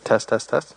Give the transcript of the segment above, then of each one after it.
Test, test, test.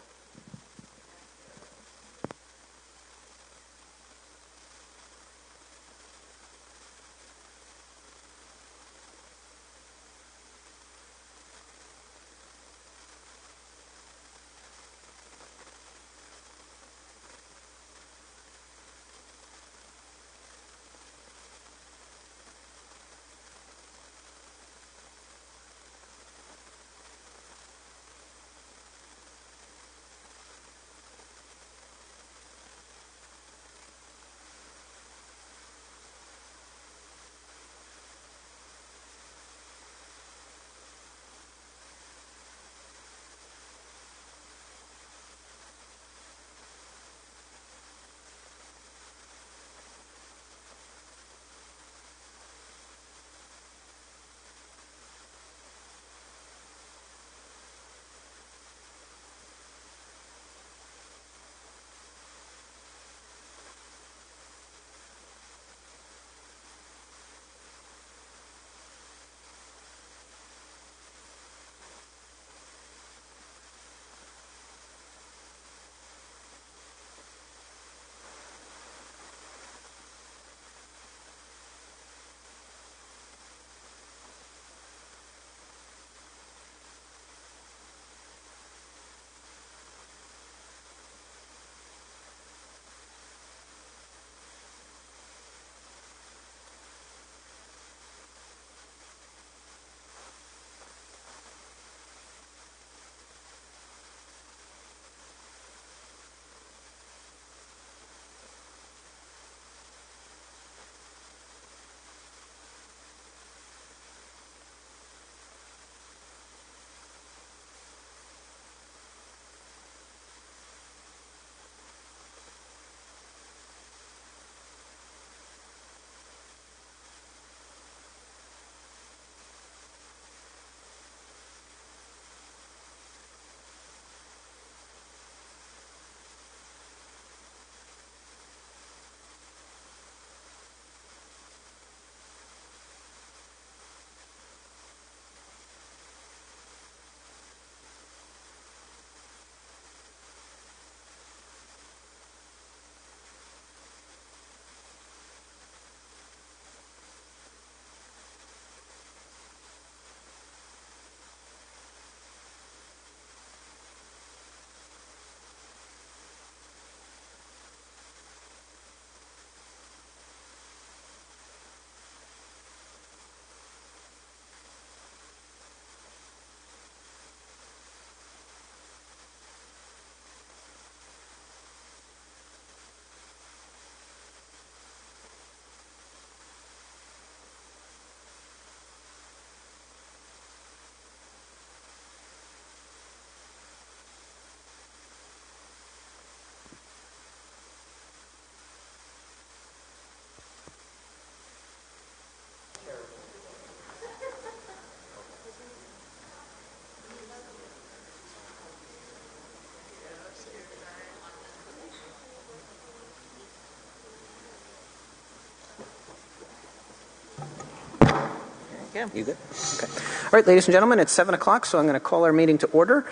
Yeah. You good? Okay. All right, ladies and gentlemen, it's 7 o'clock, so I'm going to call our meeting to order.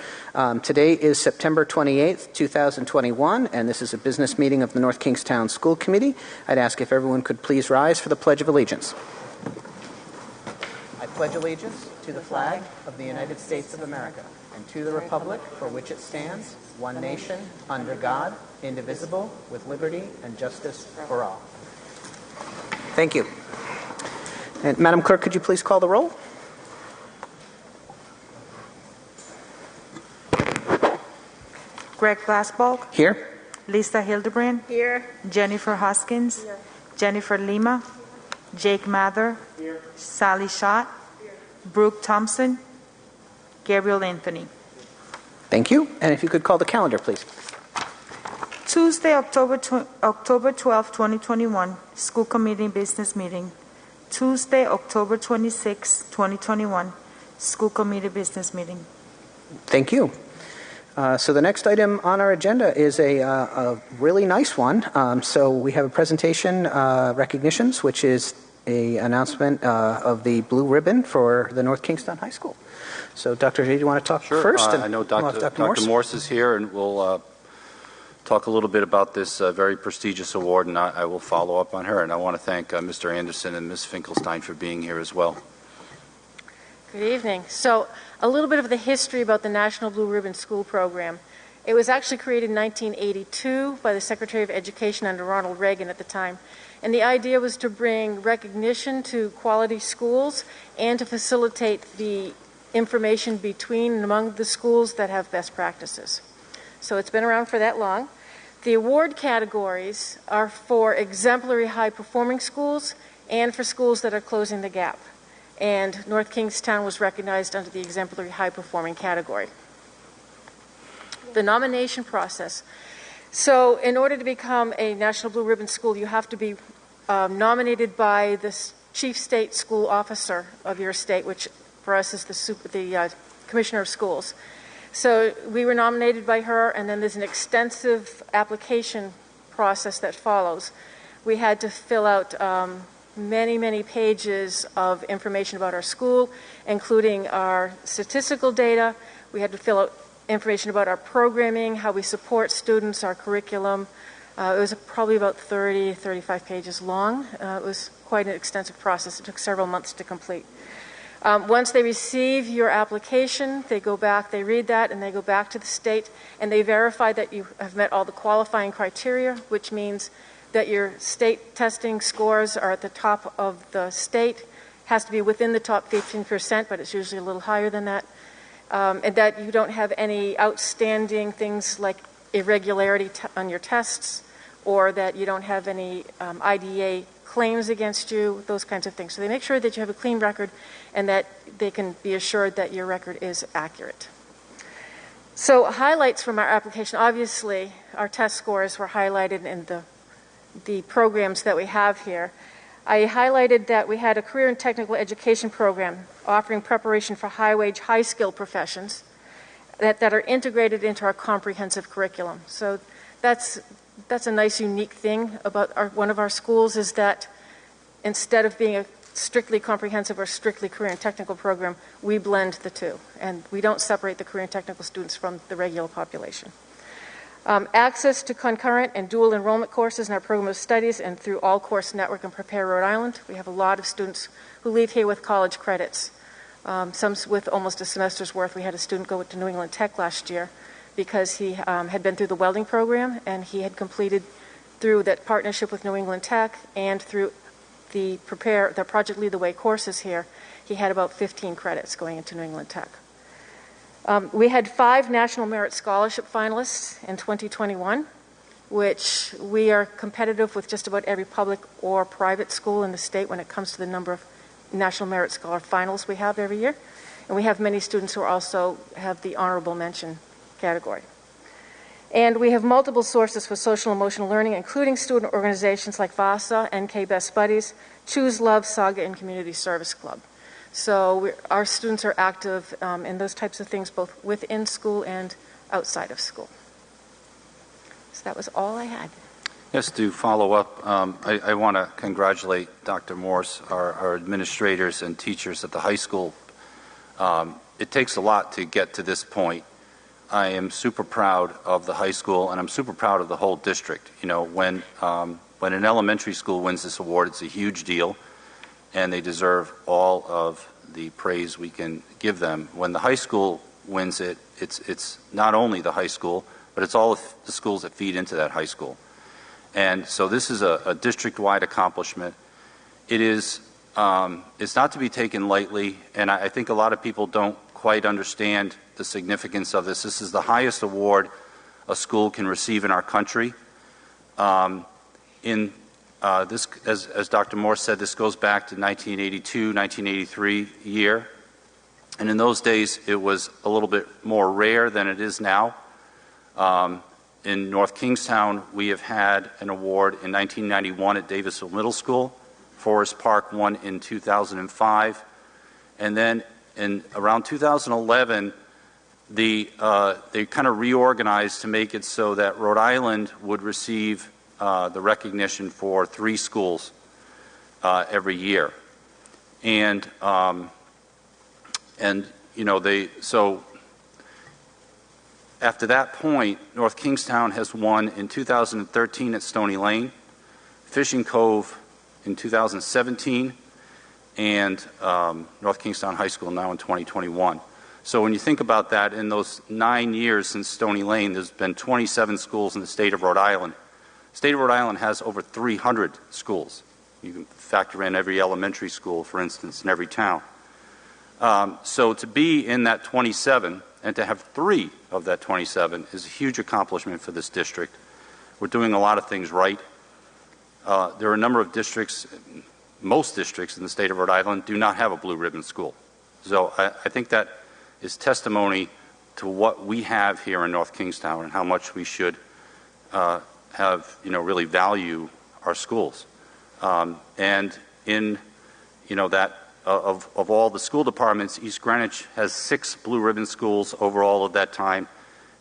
Today is September 28th, 2021, and this is a business meeting of the North Kingstown School Committee. I'd ask if everyone could please rise for the Pledge of Allegiance. I pledge allegiance to the flag of the United States of America and to the republic for which it stands, one nation, under God, indivisible, with liberty and justice for all. Thank you. And Madam Clerk, could you please call the roll? Greg Glassbalk. Here. Lisa Hildebrand. Here. Jennifer Hoskins. Here. Jennifer Lima. Jake Mather. Here. Sally Schott. Here. Brooke Thompson. Gabriel Anthony. Thank you. And if you could call the calendar, please. Tuesday, October 12, 2021, School Committee Business Meeting. Tuesday, October 26, 2021, School Committee Business Meeting. Thank you. So the next item on our agenda is a really nice one. So we have a presentation recognitions, which is an announcement of the blue ribbon for the North Kingstown High School. So, Dr. G, do you want to talk Sure. first? I know Dr. Morse is here, and we'll talk a little bit about this very prestigious award, and I will follow up on her. And I want to thank Mr. Anderson and Ms. Finkelstein for being here as well. Good evening. So, a little bit of the history about the National Blue Ribbon School Program. It was actually created in 1982 by the Secretary of Education under Ronald Reagan at the time. And the idea was to bring recognition to quality schools and to facilitate the information between and among the schools that have best practices. So it's been around for that long. The award categories are for exemplary high-performing schools and for schools that are closing the gap. And North Kingstown was recognized under the exemplary high-performing category. The nomination process. So in order to become a National Blue Ribbon School, you have to be nominated by the Chief State School Officer of your state, which for us is the Commissioner of Schools. So we were nominated by her, and then there's an extensive application process that follows. We had to fill out many, many pages of information about our school, including our statistical data. We had to fill out information about our programming, how we support students, our curriculum. It was probably about 30, 35 pages long. It was quite an extensive process. It took several months to complete. Once they receive your application, they go back, they read that, and they go back to the state, and they verify that you have met all the qualifying criteria, which means that your state testing scores are at the top of the state, has to be within the top 15%, but it's usually a little higher than that, and that you don't have any outstanding things like irregularity on your tests, or that you don't have any IDA claims against you, those kinds of things. So they make sure that you have a clean record and that they can be assured that your record is accurate. So highlights from our application, obviously our test scores were highlighted in the programs that we have here. I highlighted that we had a career and technical education program offering preparation for high-wage, high-skill professions that are integrated into our comprehensive curriculum. So that's a nice, unique thing about one of our schools, is that instead of being a strictly comprehensive or strictly career and technical program, we blend the two, and we don't separate the career and technical students from the regular population. Access to concurrent and dual enrollment courses in our program of studies and through All Course Network and Prepare Rhode Island. We have a lot of students who leave here with college credits, some with almost a semester's worth. We had a student go to New England Tech last year because he had been through the welding program, and he had completed through that partnership with New England Tech and through the Project Lead the Way courses here, he had about 15 credits going into New England Tech. We had 5 National Merit Scholarship finalists in 2021, which we are competitive with just about every public or private school in the state when it comes to the number of National Merit Scholar finals we have every year. And we have many students who also have the honorable mention category. And we have multiple sources for social emotional learning, including student organizations like VASA, NK Best Buddies, Choose Love, Saga, and Community Service Club. So our students are active in those types of things, both within school and outside of school. So that was all I had. Yes, to follow up, I want to congratulate Dr. Morse, our administrators and teachers at the high school. It takes a lot to get to this point. I am super proud of the high school, and I'm super proud of the whole district. You know, when an elementary school wins this award, it's a huge deal, and they deserve all of the praise we can give them. When the high school wins it, it's not only the high school, but it's all of the schools that feed into that high school. And so this is a district-wide accomplishment. It is, it's not to be taken lightly, and I think a lot of people don't quite understand the significance of this. This is the highest award a school can receive in our country. This, as Dr. Morse said, this goes back to 1982, 1983 year. And in those days, it was a little bit more rare than it is now. In North Kingstown, we have had an award in 1991 at Davisville Middle School. Forest Park won in 2005. And then in around 2011, they kind of reorganized to make it so that Rhode Island would receive the recognition for 3 schools so after that point, North Kingstown has won in 2013 at Stony Lane, Fishing Cove in 2017, and North Kingstown High School now in 2021. So when you think about that, in those 9 years since Stony Lane, there's been 27 schools in the state of Rhode Island. The state of Rhode Island has over 300 schools. You can factor in every elementary school, for instance, in every town. So to be in that 27 and to have 3 of that 27 is a huge accomplishment for this district. We're doing a lot of things right. There are a number of districts, most districts in the state of Rhode Island do not have a blue ribbon school. So I think that is testimony to what we have here in North Kingstown and how much we should have, really value our schools. And in, that of all the school departments, East Greenwich has 6 blue ribbon schools over all of that time,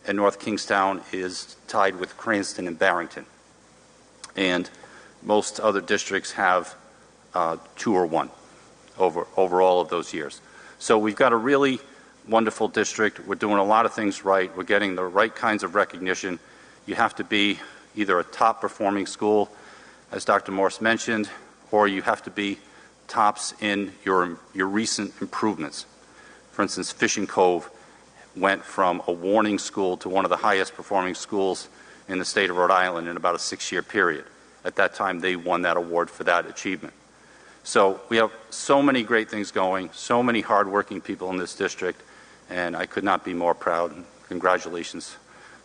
and North Kingstown is tied with Cranston and Barrington. And most other districts have 2 or 1 over all of those years. So we've got a really wonderful district. We're doing a lot of things right. We're getting the right kinds of recognition. You have to be either a top performing school, as Dr. Morse mentioned, or you have to be tops in your recent improvements. For instance, Fishing Cove went from a warning school to one of the highest performing schools in the state of Rhode Island in about a 6-year period. At that time, they won that award for that achievement. So we have so many great things going, so many hardworking people in this district, and I could not be more proud. Congratulations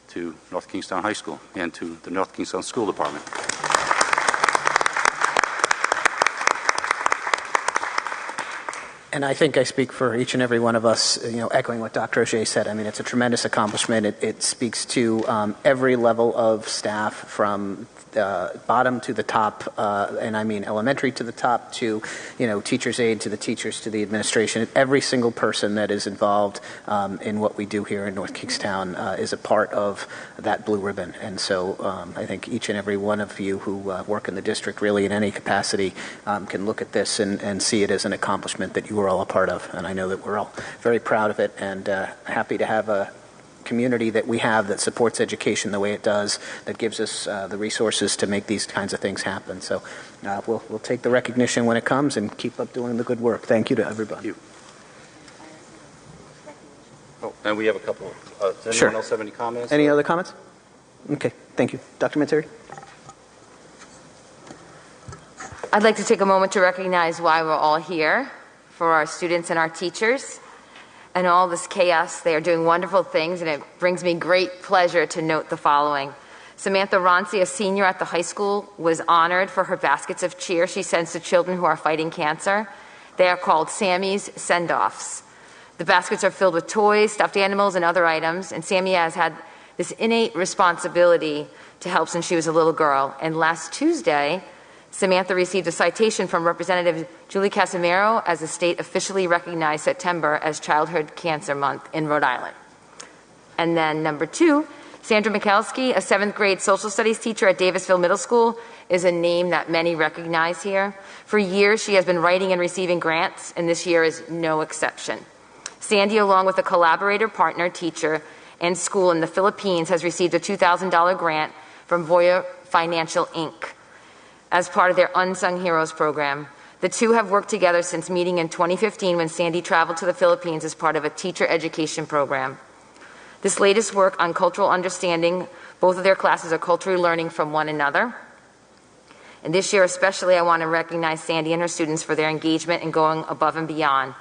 to North Kingstown High School and to the North Kingstown School Department. And I think I speak for each and every one of us, echoing what Dr. O'Shea said. I mean, it's a tremendous accomplishment. It speaks to every level of staff, from bottom to the top, and I mean elementary to the top, to teacher's aide, to the teachers, to the administration. Every single person that is involved in what we do here in North Kingstown is a part of that blue ribbon. And so I think each and every one of you who work in the district, really in any capacity, can look at this and see it as an accomplishment that you were all a part of. And I know that we're all very proud of it and happy to have a community that we have that supports education the way it does, that gives us the resources to make these kinds of things happen. So we'll take the recognition when it comes and keep up doing the good work. Thank you to everybody. Thank you. Oh, and we have a couple. Does Sure. anyone else have any comments? Any other comments? Okay, thank you. Dr. Matsuri? I'd like to take a moment to recognize why we're all here, for our students and our teachers. And all this chaos, they are doing wonderful things, and it brings me great pleasure to note the following. Samantha Ronci, a senior at the high school, was honored for her baskets of cheer she sends to children who are fighting cancer. They are called Sammy's Send-Offs. The baskets are filled with toys, stuffed animals, and other items, and Sammy has had this innate responsibility to help since she was a little girl. And last Tuesday, Samantha received a citation from Representative Julie Casimiro as the state officially recognized September as Childhood Cancer Month in Rhode Island. And then number 2, Sandra Mikalski, a 7th grade social studies teacher at Davisville Middle School, is a name that many recognize here. For years, she has been writing and receiving grants, and this year is no exception. Sandy, along with a collaborator, partner, teacher, and school in the Philippines, has received a $2,000 grant from Voya Financial, Inc. as part of their Unsung Heroes program. The two have worked together since meeting in 2015 when Sandy traveled to the Philippines as part of a teacher education program. This latest work on cultural understanding, both of their classes are culturally learning from one another. And this year especially, I want to recognize Sandy and her students for their engagement and going above and beyond.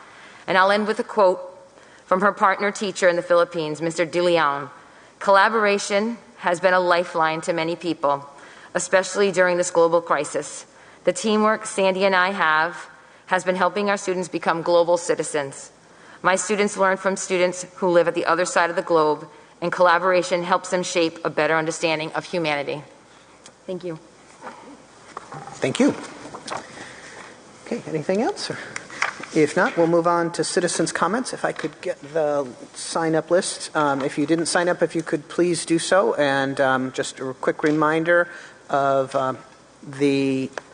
And I'll end with a quote from her partner teacher in the Philippines, Mr. De Leon. "Collaboration has been a lifeline to many people, especially during this global crisis. The teamwork Sandy and I have has been helping our students become global citizens. My students learn from students who live at the other side of the globe, and collaboration helps them shape a better understanding of humanity." Thank you. Thank you. Okay, anything else? If not, we'll move on to citizens' comments. If I could get the sign-up list. If you didn't sign up, if you could please do so. And just a quick reminder of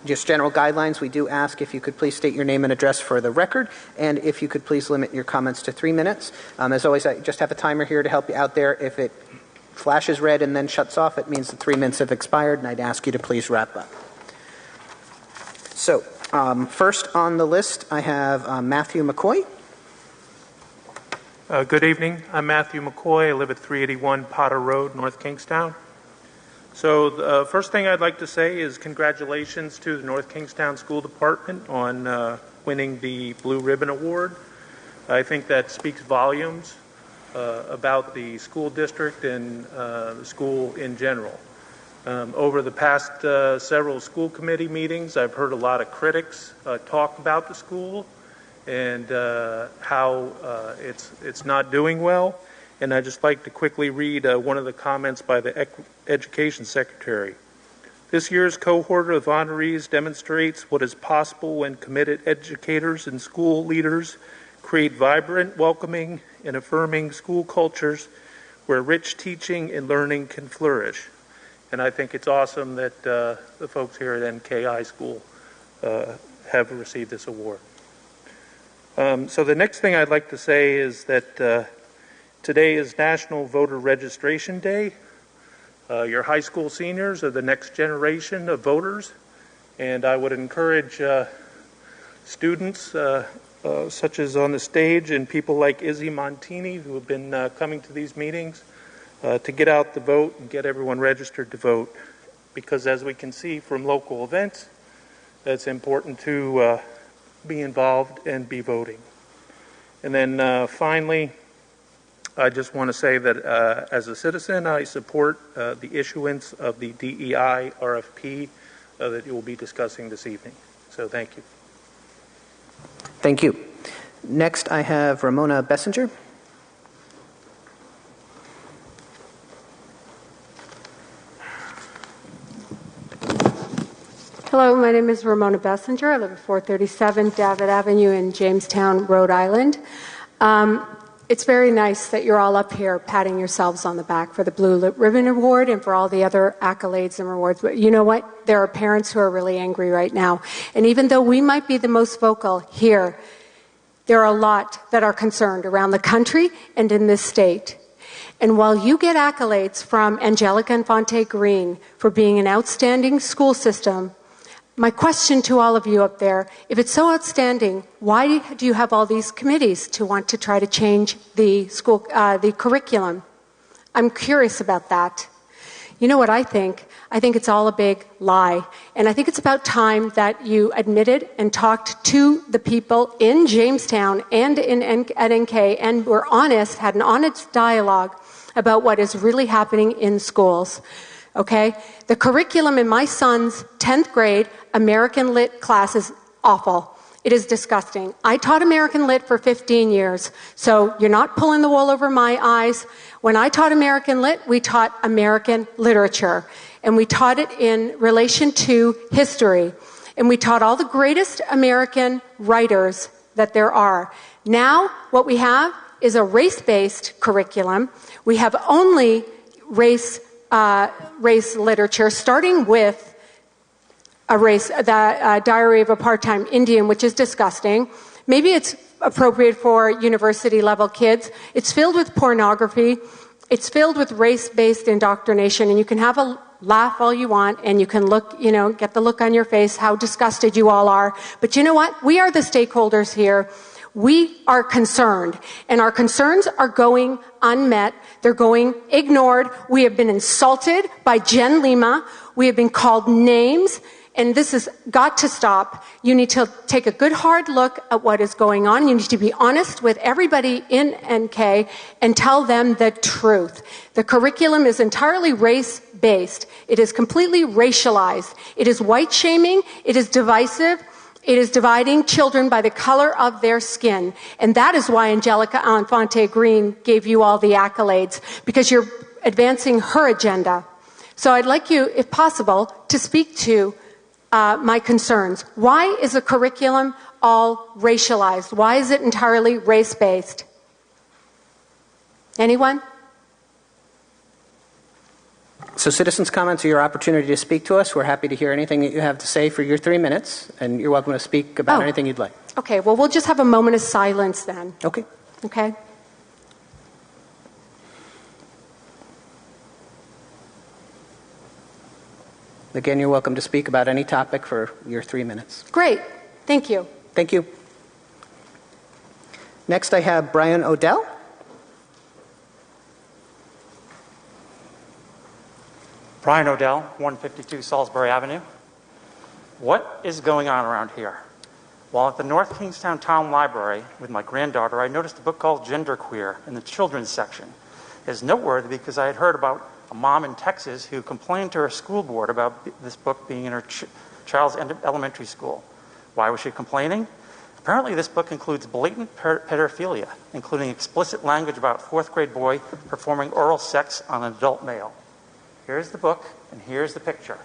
Just general guidelines, we do ask if you could please state your name and address for the record, and if you could please limit your comments to 3 minutes. As always, I just have a timer here to help you out there. If it flashes red and then shuts off, it means the 3 minutes have expired, and I'd ask you to please wrap up. So, first on the list, I have Matthew McCoy. Good evening. I'm Matthew McCoy. I live at 381 Potter Road, North Kingstown. So the first thing I'd like to say is congratulations to the North Kingstown School Department on winning the Blue Ribbon Award. I think that speaks volumes about the school district and the school in general. Over the past several school committee meetings, I've heard a lot of critics talk about the school and how it's not doing well. And I'd just like to quickly read one of the comments by the Education Secretary. This year's cohort of honorees demonstrates what is possible when committed educators and school leaders create vibrant, welcoming, and affirming school cultures where rich teaching and learning can flourish. And I think it's awesome that the folks here at NKI School have received this award. So the next thing I'd like to say is that today is National Voter Registration Day. Your high school seniors are the next generation of voters, and I would encourage students such as on the stage and people like Izzy Montini who have been coming to these meetings to get out the vote and get everyone registered to vote, because as we can see from local events, it's important to be involved and be voting. And then finally, I just want to say that as a citizen, I support the issuance of the DEI RFP that you will be discussing this evening. So thank you. Thank you. Next, I have Ramona Bessinger. Hello, my name is Ramona Bessinger. I live at 437 Davitt Avenue in Jamestown, Rhode Island. It's very nice that you're all up here patting yourselves on the back for the Blue Ribbon Award and for all the other accolades and rewards. But you know what? There are parents who are really angry right now. And even though we might be the most vocal here, there are a lot that are concerned around the country and in this state. And while you get accolades from Angelica Infante Green for being an outstanding school system, my question to all of you up there, if it's so outstanding, why do you have all these committees to want to try to change the school, the curriculum? I'm curious about that. You know what I think? I think it's all a big lie. And I think it's about time that you admitted and talked to the people in Jamestown and at NK and were honest, had an honest dialogue about what is really happening in schools. Okay? The curriculum in my son's 10th grade American Lit class is awful. It is disgusting. I taught American Lit for 15 years, so you're not pulling the wool over my eyes. When I taught American Lit, we taught American literature, and we taught it in relation to history, and we taught all the greatest American writers that there are. Now, what we have is a race-based curriculum. We have only race literature, starting with the Diary of a Part-Time Indian, which is disgusting. Maybe it's appropriate for university-level kids. It's filled with pornography. It's filled with race-based indoctrination, and you can have a laugh all you want, and you can look, get the look on your face, how disgusted you all are. But you know what? We are the stakeholders here. We are concerned, and our concerns are going unmet. They're going ignored. We have been insulted by Jen Lima. We have been called names, and this has got to stop. You need to take a good hard look at what is going on. You need to be honest with everybody in NK and tell them the truth. The curriculum is entirely race-based. It is completely racialized. It is white-shaming. It is divisive. It is dividing children by the color of their skin. And that is why Angelica Infante Green gave you all the accolades, because you're advancing her agenda. So I'd like you, if possible, to speak to my concerns. Why is the curriculum all racialized? Why is it entirely race-based? Anyone? So citizens' comments are your opportunity to speak to us. We're happy to hear anything that you have to say for your 3 minutes, and you're welcome to speak about anything you'd like. Okay, well, we'll just have a moment of silence then. Okay. Okay? Again, you're welcome to speak about any topic for your 3 minutes. Great. Thank you. Thank you. Next, I have Brian Odell. Brian Odell, 152 Salisbury Avenue. What is going on around here? While at the North Kingstown Town Library with my granddaughter, I noticed a book called Genderqueer in the children's section. It is noteworthy because I had heard about a mom in Texas who complained to her school board about this book being in her child's elementary school. Why was she complaining? Apparently this book includes blatant pedophilia, including explicit language about a 4th grade boy performing oral sex on an adult male. Here's the book, and here's the picture.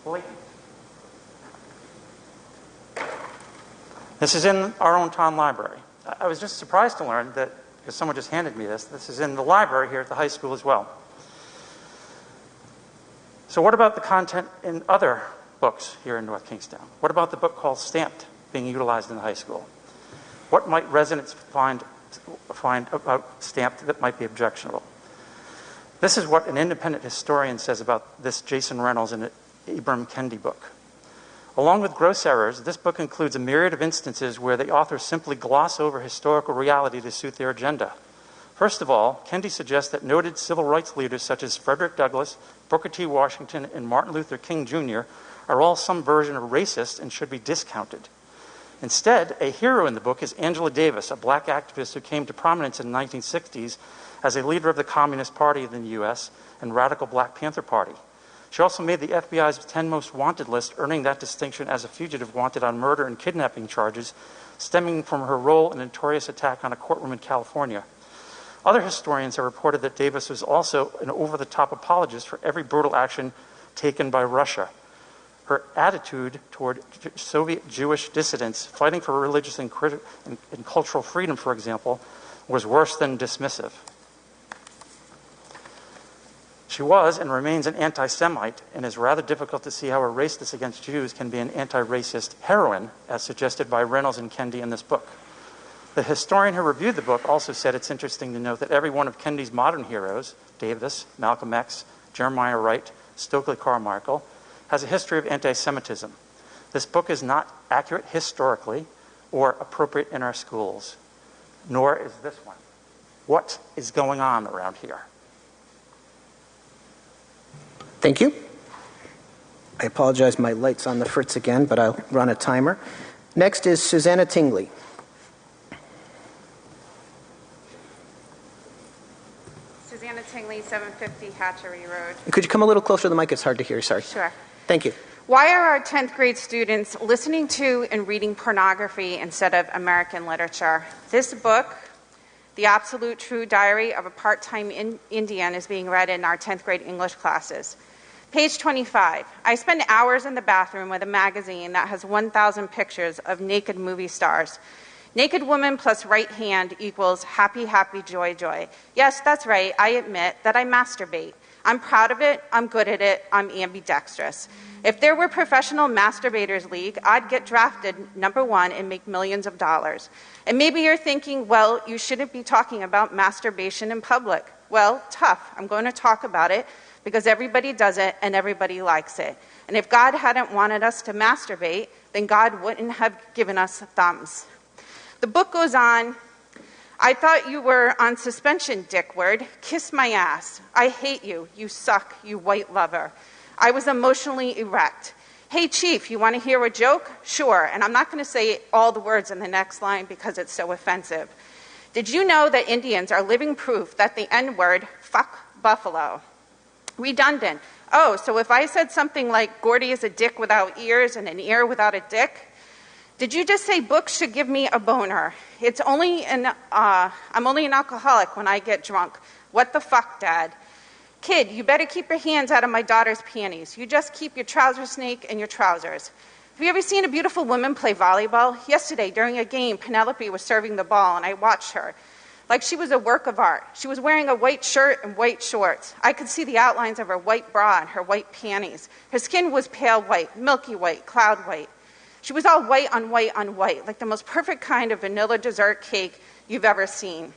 Blatant. This is in our own town library. I was just surprised to learn that, because someone just handed me this is in the library here at the high school as well. So what about the content in other books here in North Kingstown? What about the book called Stamped being utilized in the high school? What might residents find about Stamped that might be objectionable? This is what an independent historian says about this Jason Reynolds and Ibram Kendi book. Along with gross errors, this book includes a myriad of instances where the authors simply gloss over historical reality to suit their agenda. First of all, Kendi suggests that noted civil rights leaders such as Frederick Douglass, Booker T. Washington, and Martin Luther King Jr. are all some version of racist and should be discounted. Instead, a hero in the book is Angela Davis, a black activist who came to prominence in the 1960s as a leader of the Communist Party in the U.S. and radical Black Panther Party. She also made the FBI's 10 most wanted list, earning that distinction as a fugitive wanted on murder and kidnapping charges, stemming from her role in a notorious attack on a courtroom in California. Other historians have reported that Davis was also an over-the-top apologist for every brutal action taken by Russia. Her attitude toward Soviet Jewish dissidents fighting for religious and cultural freedom, for example, was worse than dismissive. She was and remains an anti-Semite, and it's rather difficult to see how a racist against Jews can be an anti-racist heroine, as suggested by Reynolds and Kendi in this book. The historian who reviewed the book also said it's interesting to note that every one of Kendi's modern heroes, Davis, Malcolm X, Jeremiah Wright, Stokely Carmichael, has a history of anti-Semitism. This book is not accurate historically or appropriate in our schools, nor is this one. What is going on around here? Thank you. I apologize, my light's on the fritz again, but I'll run a timer. Next is Suzanna Tingley. Suzanna Tingley, 750 Hatchery Road. Could you come a little closer to the mic? It's hard to hear, sorry. Sure. Thank you. Why are our 10th grade students listening to and reading pornography instead of American literature? This book, The Absolute True Diary of a Part-Time Indian, is being read in our 10th grade English classes. Page 25. I spend hours in the bathroom with a magazine that has 1,000 pictures of naked movie stars. Naked woman plus right hand equals happy, happy, joy, joy. Yes, that's right. I admit that I masturbate. I'm proud of it. I'm good at it. I'm ambidextrous. If there were Professional Masturbators League, I'd get drafted #1 and make millions of dollars. And maybe you're thinking, well, you shouldn't be talking about masturbation in public. Well, tough. I'm going to talk about it because everybody does it and everybody likes it. And if God hadn't wanted us to masturbate, then God wouldn't have given us thumbs. The book goes on. I thought you were on suspension, dickward. Kiss my ass. I hate you. You suck, you white lover. I was emotionally erect. Hey, Chief, you want to hear a joke? Sure, and I'm not going to say all the words in the next line because it's so offensive. Did you know that Indians are living proof that the N-word, fuck buffalo? Redundant. Oh, so if I said something like, Gordy is a dick without ears and an ear without a dick, did you just say books should give me a boner? I'm only an alcoholic when I get drunk. What the fuck, Dad? Kid, you better keep your hands out of my daughter's panties. You just keep your trouser snake in your trousers. Have you ever seen a beautiful woman play volleyball? Yesterday, during a game, Penelope was serving the ball, and I watched her. like she was a work of art. She was wearing a white shirt and white shorts. I could see the outlines of her white bra and her white panties. Her skin was pale white, milky white, cloud white. She was all white on white on white, like the most perfect kind of vanilla dessert cake you've ever seen.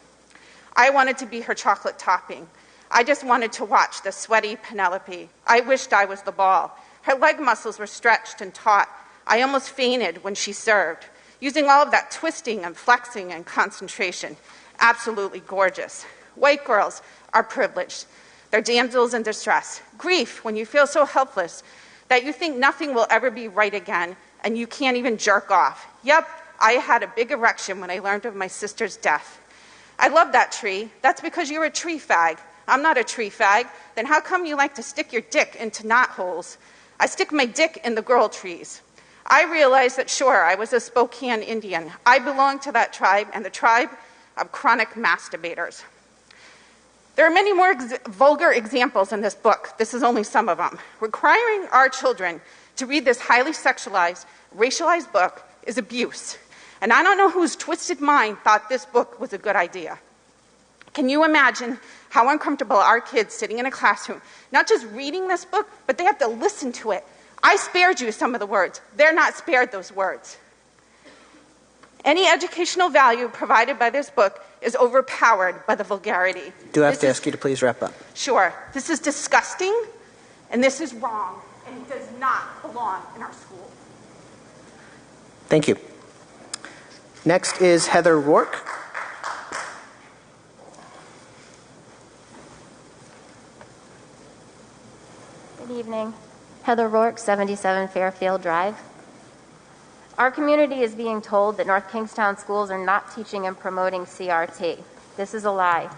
I wanted to be her chocolate topping. I just wanted to watch the sweaty Penelope. I wished I was the ball. Her leg muscles were stretched and taut. I almost fainted when she served, using all of that twisting and flexing and concentration. Absolutely gorgeous. White girls are privileged. They're damsels in distress. Grief, when you feel so helpless that you think nothing will ever be right again and you can't even jerk off. Yep, I had a big erection when I learned of my sister's death. I love that tree. That's because you're a tree fag. I'm not a tree fag. Then how come you like to stick your dick into knot holes? I stick my dick in the girl trees. I realized that, sure, I was a Spokane Indian. I belonged to that tribe, and the tribe of chronic masturbators. There are many more vulgar examples in this book. This is only some of them. Requiring our children to read this highly sexualized, racialized book is abuse. And I don't know whose twisted mind thought this book was a good idea. Can you imagine how uncomfortable our kids sitting in a classroom, not just reading this book, but they have to listen to it. I spared you some of the words. They're not spared those words. Any educational value provided by this book is overpowered by the vulgarity. Do I have to ask you to please wrap up? Sure. This is disgusting, and this is wrong, and it does not belong in our school. Thank you. Next is Heather Rourke. Good evening. Heather Rourke, 77 Fairfield Drive. Our community is being told that North Kingstown schools are not teaching and promoting CRT. This is a lie.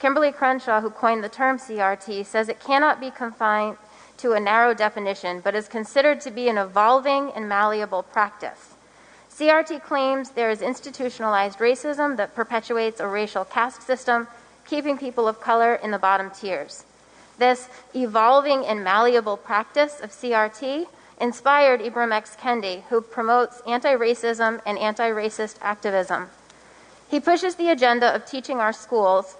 Kimberly Crenshaw, who coined the term CRT, says it cannot be confined to a narrow definition, but is considered to be an evolving and malleable practice. CRT claims there is institutionalized racism that perpetuates a racial caste system, keeping people of color in the bottom tiers. This evolving and malleable practice of CRT inspired Ibram X. Kendi, who promotes anti-racism and anti-racist activism. He pushes the agenda of teaching our schools,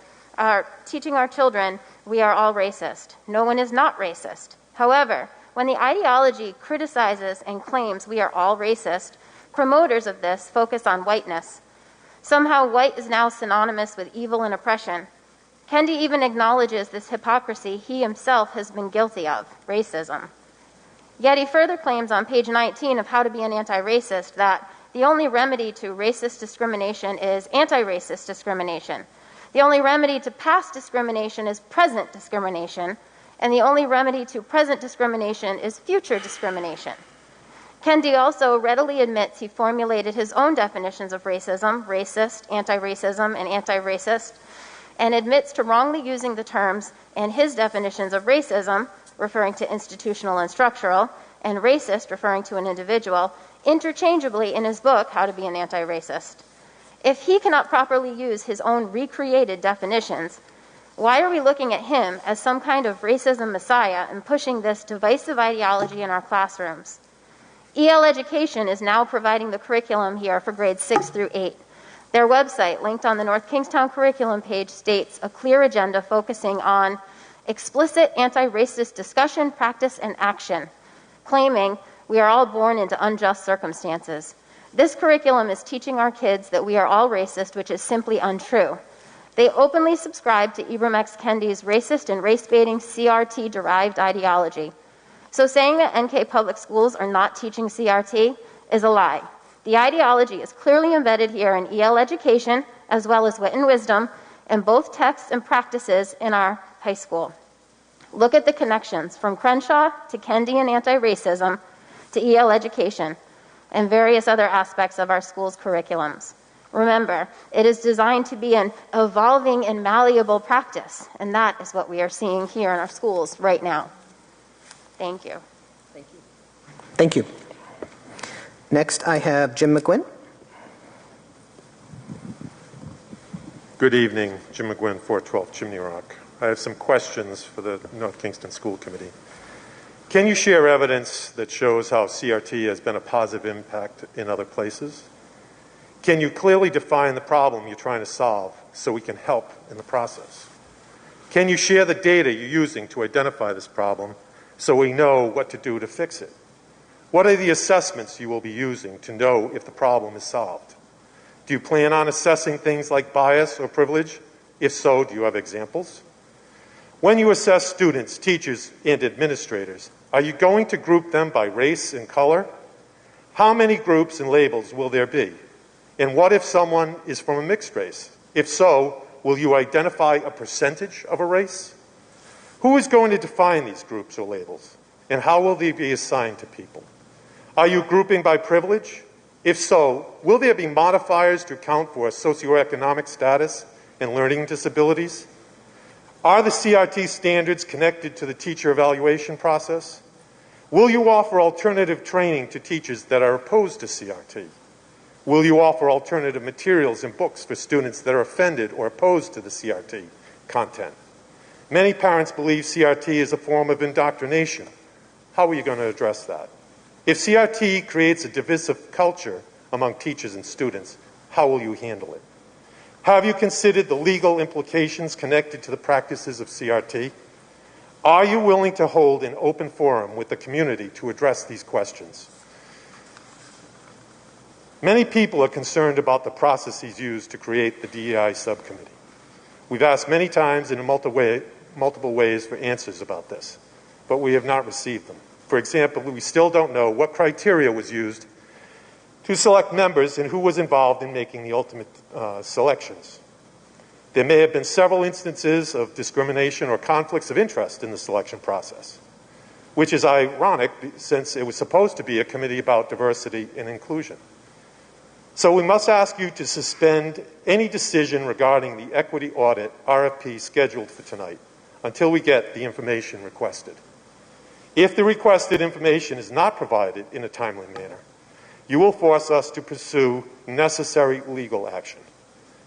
teaching our children, we are all racist. No one is not racist. However, when the ideology criticizes and claims we are all racist, promoters of this focus on whiteness. Somehow white is now synonymous with evil and oppression. Kendi even acknowledges this hypocrisy he himself has been guilty of, racism. Yet he further claims on page 19 of How to Be an Anti-Racist that the only remedy to racist discrimination is anti-racist discrimination. The only remedy to past discrimination is present discrimination, and the only remedy to present discrimination is future discrimination. Kendi also readily admits he formulated his own definitions of racism, racist, anti-racism, and anti-racist, and admits to wrongly using the terms and his definitions of racism, referring to institutional and structural, and racist, referring to an individual, interchangeably in his book, How to Be an Anti-Racist. If he cannot properly use his own recreated definitions, why are we looking at him as some kind of racism messiah and pushing this divisive ideology in our classrooms? EL Education is now providing the curriculum here for grades 6 through 8. Their website, linked on the North Kingstown curriculum page, states a clear agenda focusing on explicit anti-racist discussion, practice, and action, claiming we are all born into unjust circumstances. This curriculum is teaching our kids that we are all racist, which is simply untrue. They openly subscribe to Ibram X. Kendi's racist and race-baiting CRT-derived ideology. So saying that NK public schools are not teaching CRT is a lie. The ideology is clearly embedded here in EL Education, as well as Wit and Wisdom, and both texts and practices in our high school. Look at the connections from Crenshaw to Kendi and anti-racism to EL Education and various other aspects of our school's curriculums. Remember, it is designed to be an evolving and malleable practice, and that is what we are seeing here in our schools right now. Thank you. Thank you. Thank you. Next, I have Jim McGuinn. Good evening, Jim McGuinn, 412 Chimney Rock. I have some questions for the North Kingston School Committee. Can you share evidence that shows how CRT has been a positive impact in other places? Can you clearly define the problem you're trying to solve so we can help in the process? Can you share the data you're using to identify this problem so we know what to do to fix it? What are the assessments you will be using to know if the problem is solved? Do you plan on assessing things like bias or privilege? If so, do you have examples? When you assess students, teachers, and administrators, are you going to group them by race and color? How many groups and labels will there be? And what if someone is from a mixed race? If so, will you identify a percentage of a race? Who is going to define these groups or labels? And how will they be assigned to people? Are you grouping by privilege? If so, will there be modifiers to account for socioeconomic status and learning disabilities? Are the CRT standards connected to the teacher evaluation process? Will you offer alternative training to teachers that are opposed to CRT? Will you offer alternative materials and books for students that are offended or opposed to the CRT content? Many parents believe CRT is a form of indoctrination. How are you going to address that? If CRT creates a divisive culture among teachers and students, how will you handle it? Have you considered the legal implications connected to the practices of CRT? Are you willing to hold an open forum with the community to address these questions? Many people are concerned about the processes used to create the DEI subcommittee. We've asked many times in multiple ways for answers about this, but we have not received them. For example, we still don't know what criteria was used to select members and who was involved in making the ultimate selections. There may have been several instances of discrimination or conflicts of interest in the selection process, which is ironic since it was supposed to be a committee about diversity and inclusion. So we must ask you to suspend any decision regarding the equity audit RFP scheduled for tonight until we get the information requested. If the requested information is not provided in a timely manner, you will force us to pursue necessary legal action.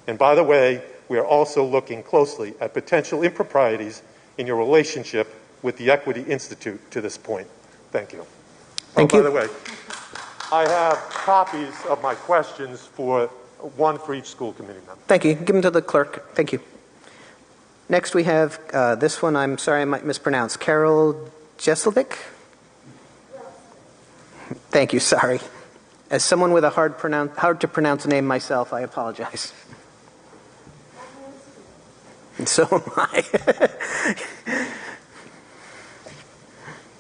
And by the way, we are also looking closely at potential improprieties in your relationship with the Equity Institute to this point. Thank you. Thank you. By the way, I have copies of my questions one for each school committee member. Thank you. Give them to the clerk. Thank you. Next we have this one, I'm sorry I might mispronounce, Carol Jesselvik? Thank you, sorry. As someone with a hard to pronounce name myself, I apologize. And so am I.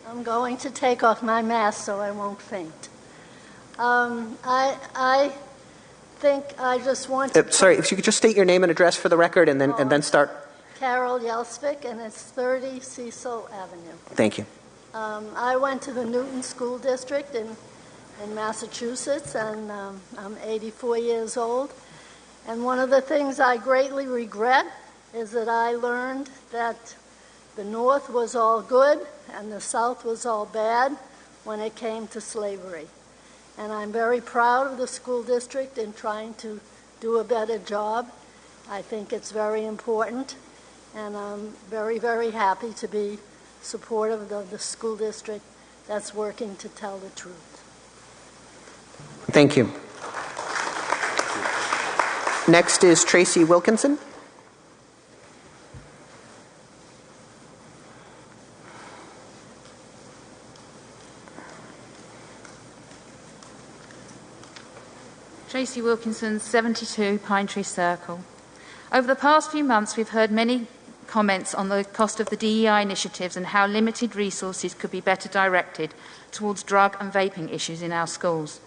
I'm going to take off my mask so I won't faint. I think I just want to... sorry, if you could just state your name and address for the record and then start. Carol Yelsvik, and it's 30 Cecil Avenue. Thank you. I went to the Newton School District in Massachusetts, and I'm 84 years old. And one of the things I greatly regret is that I learned that the North was all good and the South was all bad when it came to slavery. And I'm very proud of the school district in trying to do a better job. I think it's very important, and I'm very, very happy to be supportive of the school district that's working to tell the truth. Thank you. Next is Tracy Wilkinson. Tracy Wilkinson, 72 Pine Tree Circle. Over the past few months, we've heard many comments on the cost of the DEI initiatives and how limited resources could be better directed towards drug and vaping issues in our schools.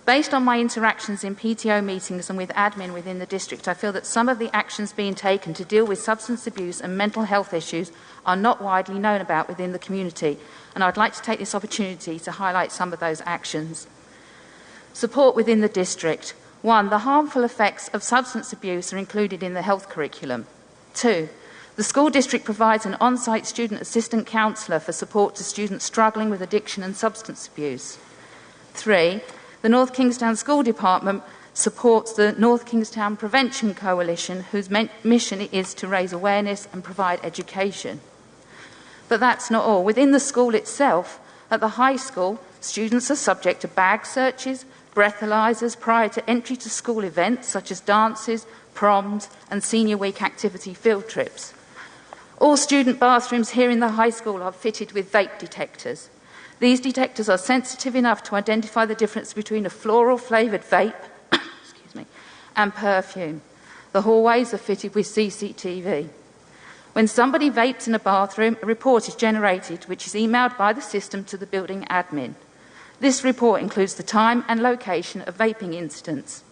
Based on my interactions in PTO meetings and with admin within the district, I feel that some of the actions being taken to deal with substance abuse and mental health issues are not widely known about within the community, and I'd like to take this opportunity to highlight some of those actions. Support within the district. 1, the harmful effects of substance abuse are included in the health curriculum. 2, the school district provides an on-site student assistant counsellor for support to students struggling with addiction and substance abuse. 3, the North Kingstown School Department supports the North Kingstown Prevention Coalition, whose mission is to raise awareness and provide education. But that's not all. Within the school itself, at the high school, students are subject to bag searches, breathalyzers prior to entry to school events such as dances, proms, and senior week activity field trips. All student bathrooms here in the high school are fitted with vape detectors. These detectors are sensitive enough to identify the difference between a floral-flavoured vape and perfume. The hallways are fitted with CCTV. When somebody vapes in a bathroom, a report is generated which is emailed by the system to the building admin. This report includes the time and location of vaping incidents.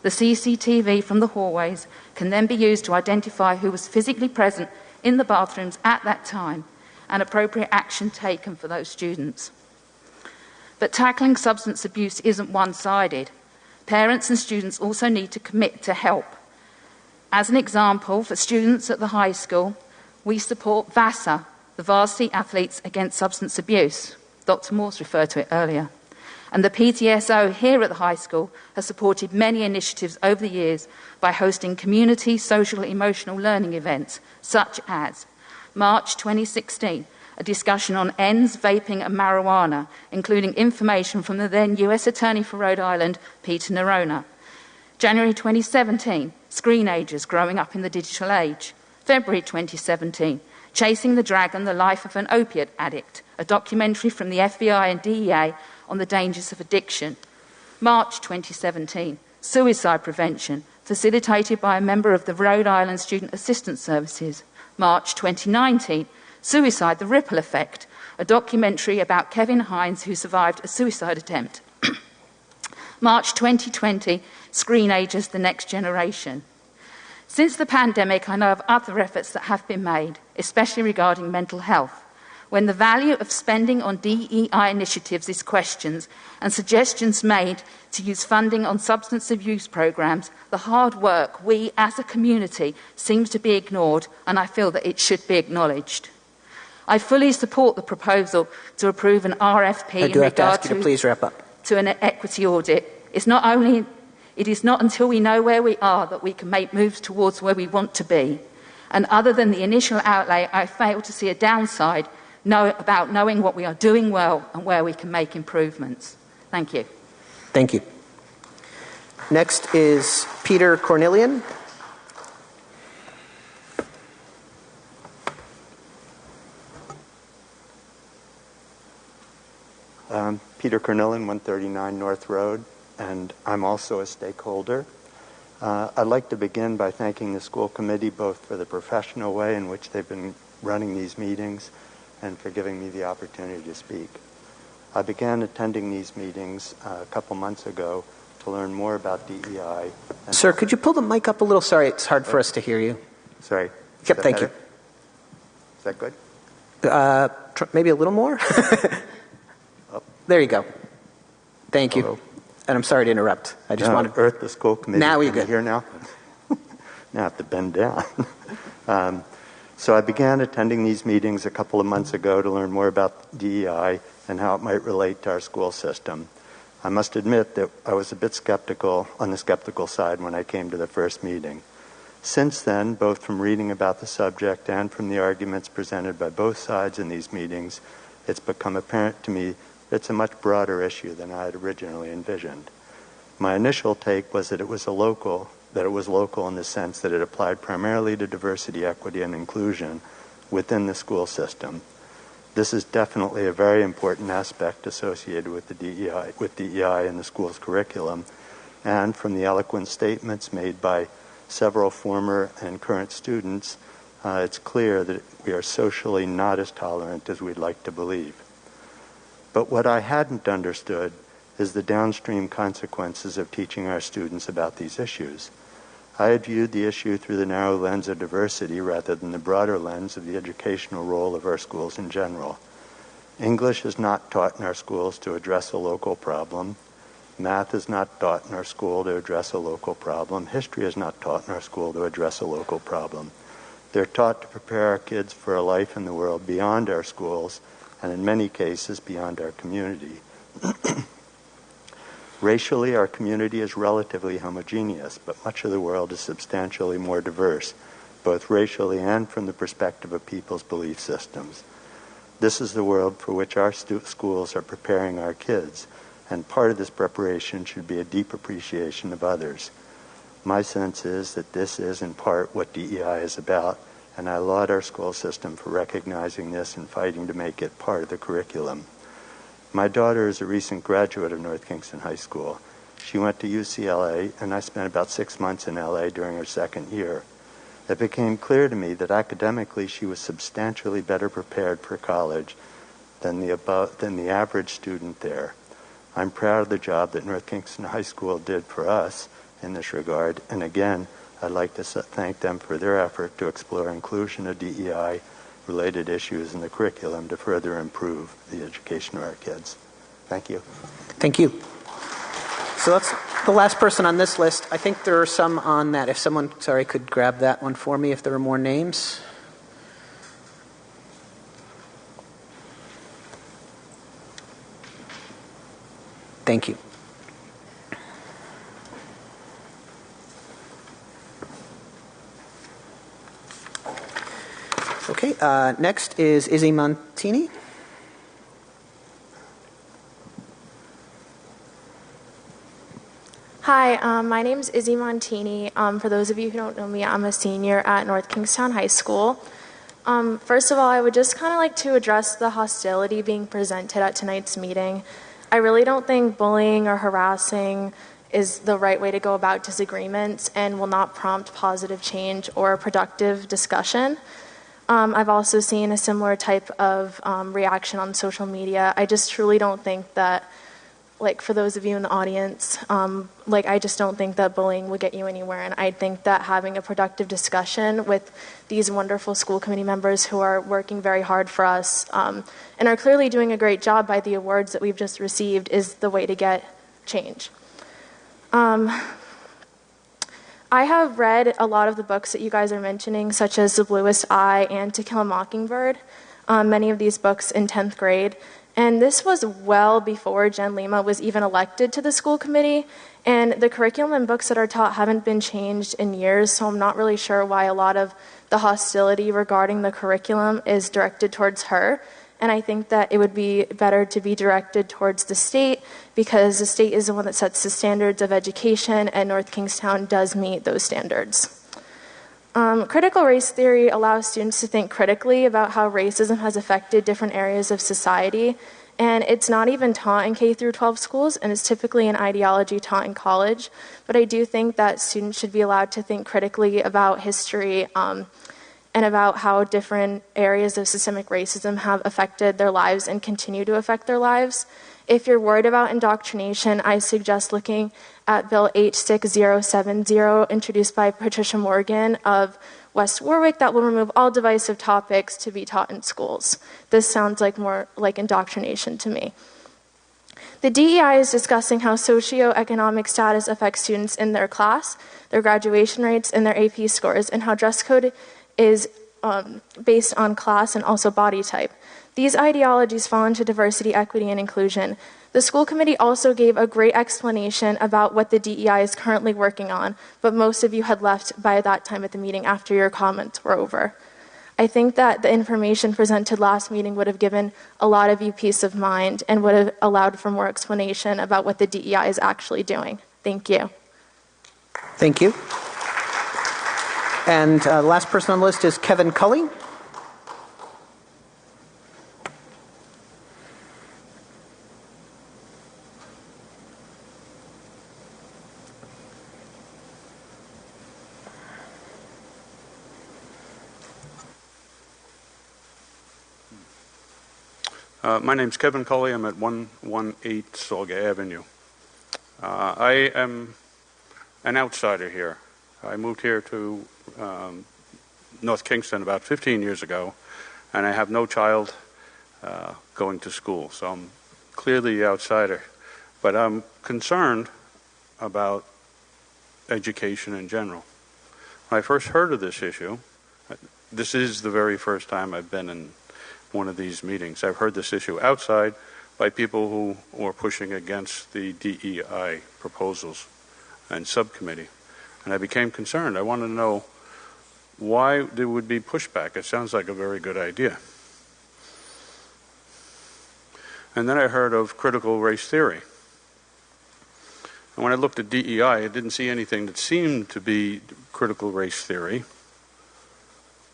The CCTV from the hallways can then be used to identify who was physically present in the bathrooms at that time and appropriate action taken for those students. But tackling substance abuse isn't one-sided. Parents and students also need to commit to help. As an example, for students at the high school, we support VASA, the Varsity Athletes Against Substance Abuse. Dr. Morse referred to it earlier. And the PTSO here at the high school has supported many initiatives over the years by hosting community, social, emotional learning events, such as March 2016, a discussion on ENDS, vaping and marijuana, including information from the then US Attorney for Rhode Island, Peter Nerona. January 2017, Screenagers, Growing Up in the Digital Age. February 2017, Chasing the Dragon, The Life of an Opiate Addict, a documentary from the FBI and DEA on the dangers of addiction. March 2017, Suicide Prevention, facilitated by a member of the Rhode Island Student Assistance Services. March 2019, Suicide, The Ripple Effect, a documentary about Kevin Hines who survived a suicide attempt. March 2020, Screenagers, The Next Generation. Since the pandemic, I know of other efforts that have been made, especially regarding mental health. When the value of spending on DEI initiatives is questioned and suggestions made to use funding on substance abuse programs, the hard work we as a community seems to be ignored, and I feel that it should be acknowledged. I fully support the proposal to approve an RFP I do have to ask you to please wrap up. To an equity audit. It is not until we know where we are that we can make moves towards where we want to be. And other than the initial outlay, I fail to see a downside about knowing what we are doing well and where we can make improvements. Thank you. Thank you. Next is Peter Cornelian. Peter Cornelian, 139 North Road, and I'm also a stakeholder. I'd like to begin by thanking the school committee both for the professional way in which they've been running these meetings and for giving me the opportunity to speak. I began attending these meetings a couple months ago to learn more about DEI. Sir, could you pull the mic up a little? Sorry, it's hard for us to hear you. Sorry. Yep, thank you. Is that good? Maybe a little more? There you go. Thank you. Hello. And I'm sorry to interrupt. I just wanted... Earth, the school committee. Now we're good. Here now? Now I have to bend down. So I began attending these meetings a couple of months ago to learn more about DEI and how it might relate to our school system. I must admit that I was a bit skeptical, on the skeptical side, when I came to the first meeting. Since then, both from reading about the subject and from the arguments presented by both sides in these meetings, it's become apparent to me that it's a much broader issue than I had originally envisioned. My initial take was that it was local in the sense that it applied primarily to diversity, equity, and inclusion within the school system. This is definitely a very important aspect associated with the DEI in the school's curriculum, and from the eloquent statements made by several former and current students, it's clear that we are socially not as tolerant as we'd like to believe. But what I hadn't understood is the downstream consequences of teaching our students about these issues. I had viewed the issue through the narrow lens of diversity rather than the broader lens of the educational role of our schools in general. English is not taught in our schools to address a local problem. Math is not taught in our school to address a local problem. History is not taught in our school to address a local problem. They're taught to prepare our kids for a life in the world beyond our schools, and in many cases beyond our community. Racially, our community is relatively homogeneous, but much of the world is substantially more diverse, both racially and from the perspective of people's belief systems. This is the world for which our schools are preparing our kids, and part of this preparation should be a deep appreciation of others. My sense is that this is in part what DEI is about, and I laud our school system for recognizing this and fighting to make it part of the curriculum. My daughter is a recent graduate of North Kingston High School. She went to UCLA, and I spent about 6 months in LA during her second year. It became clear to me that academically she was substantially better prepared for college than the average student there. I'm proud of the job that North Kingston High School did for us in this regard, and again, I'd like to thank them for their effort to explore inclusion of DEI-related issues in the curriculum to further improve the education of our kids. Thank you. Thank you. So that's the last person on this list. I think there are some on that. If someone, could grab that one for me if there are more names. Thank you. Okay, next is Izzy Montini. Hi, my name is Izzy Montini. For those of you who don't know me, I'm a senior at North Kingstown High School. First of all, I would just kind of like to address the hostility being presented at tonight's meeting. I really don't think bullying or harassing is the right way to go about disagreements and will not prompt positive change or productive discussion. I've also seen a similar type of reaction on social media. I just truly don't think that, for those of you in the audience, I just don't think that bullying would get you anywhere. And I think that having a productive discussion with these wonderful school committee members who are working very hard for us and are clearly doing a great job by the awards that we've just received is the way to get change. I have read a lot of the books that you guys are mentioning, such as The Bluest Eye and To Kill a Mockingbird, many of these books in 10th grade. And this was well before Jen Lima was even elected to the school committee. And the curriculum and books that are taught haven't been changed in years, so I'm not really sure why a lot of the hostility regarding the curriculum is directed towards her. And I think that it would be better to be directed towards the state, because the state is the one that sets the standards of education, and North Kingstown does meet those standards. Critical race theory allows students to think critically about how racism has affected different areas of society, and it's not even taught in K through 12 schools, and it's typically an ideology taught in college. But I do think that students should be allowed to think critically about history and about how different areas of systemic racism have affected their lives and continue to affect their lives. If you're worried about indoctrination, I suggest looking at Bill 86070, introduced by Patricia Morgan of West Warwick, that will remove all divisive topics to be taught in schools. This sounds more like indoctrination to me. The DEI is discussing how socioeconomic status affects students in their class, their graduation rates, and their AP scores, and how dress code is based on class and also body type. These ideologies fall into diversity, equity, and inclusion. The school committee also gave a great explanation about what the DEI is currently working on, but most of you had left by that time at the meeting after your comments were over. I think that the information presented last meeting would have given a lot of you peace of mind and would have allowed for more explanation about what the DEI is actually doing. Thank you. Thank you. And the last person on the list is Kevin Culley. My name's Kevin Culley. I'm at 118 Solga Avenue. I am an outsider here. I moved here to North Kingston about 15 years ago, and I have no child going to school, so I'm clearly the outsider. But I'm concerned about education in general. When I first heard of this issue, this is the very first time I've been in one of these meetings. I've heard this issue outside by people who were pushing against the DEI proposals and subcommittee. And I became concerned. I wanted to know why there would be pushback. It sounds like a very good idea. And then I heard of critical race theory. And when I looked at DEI, I didn't see anything that seemed to be critical race theory,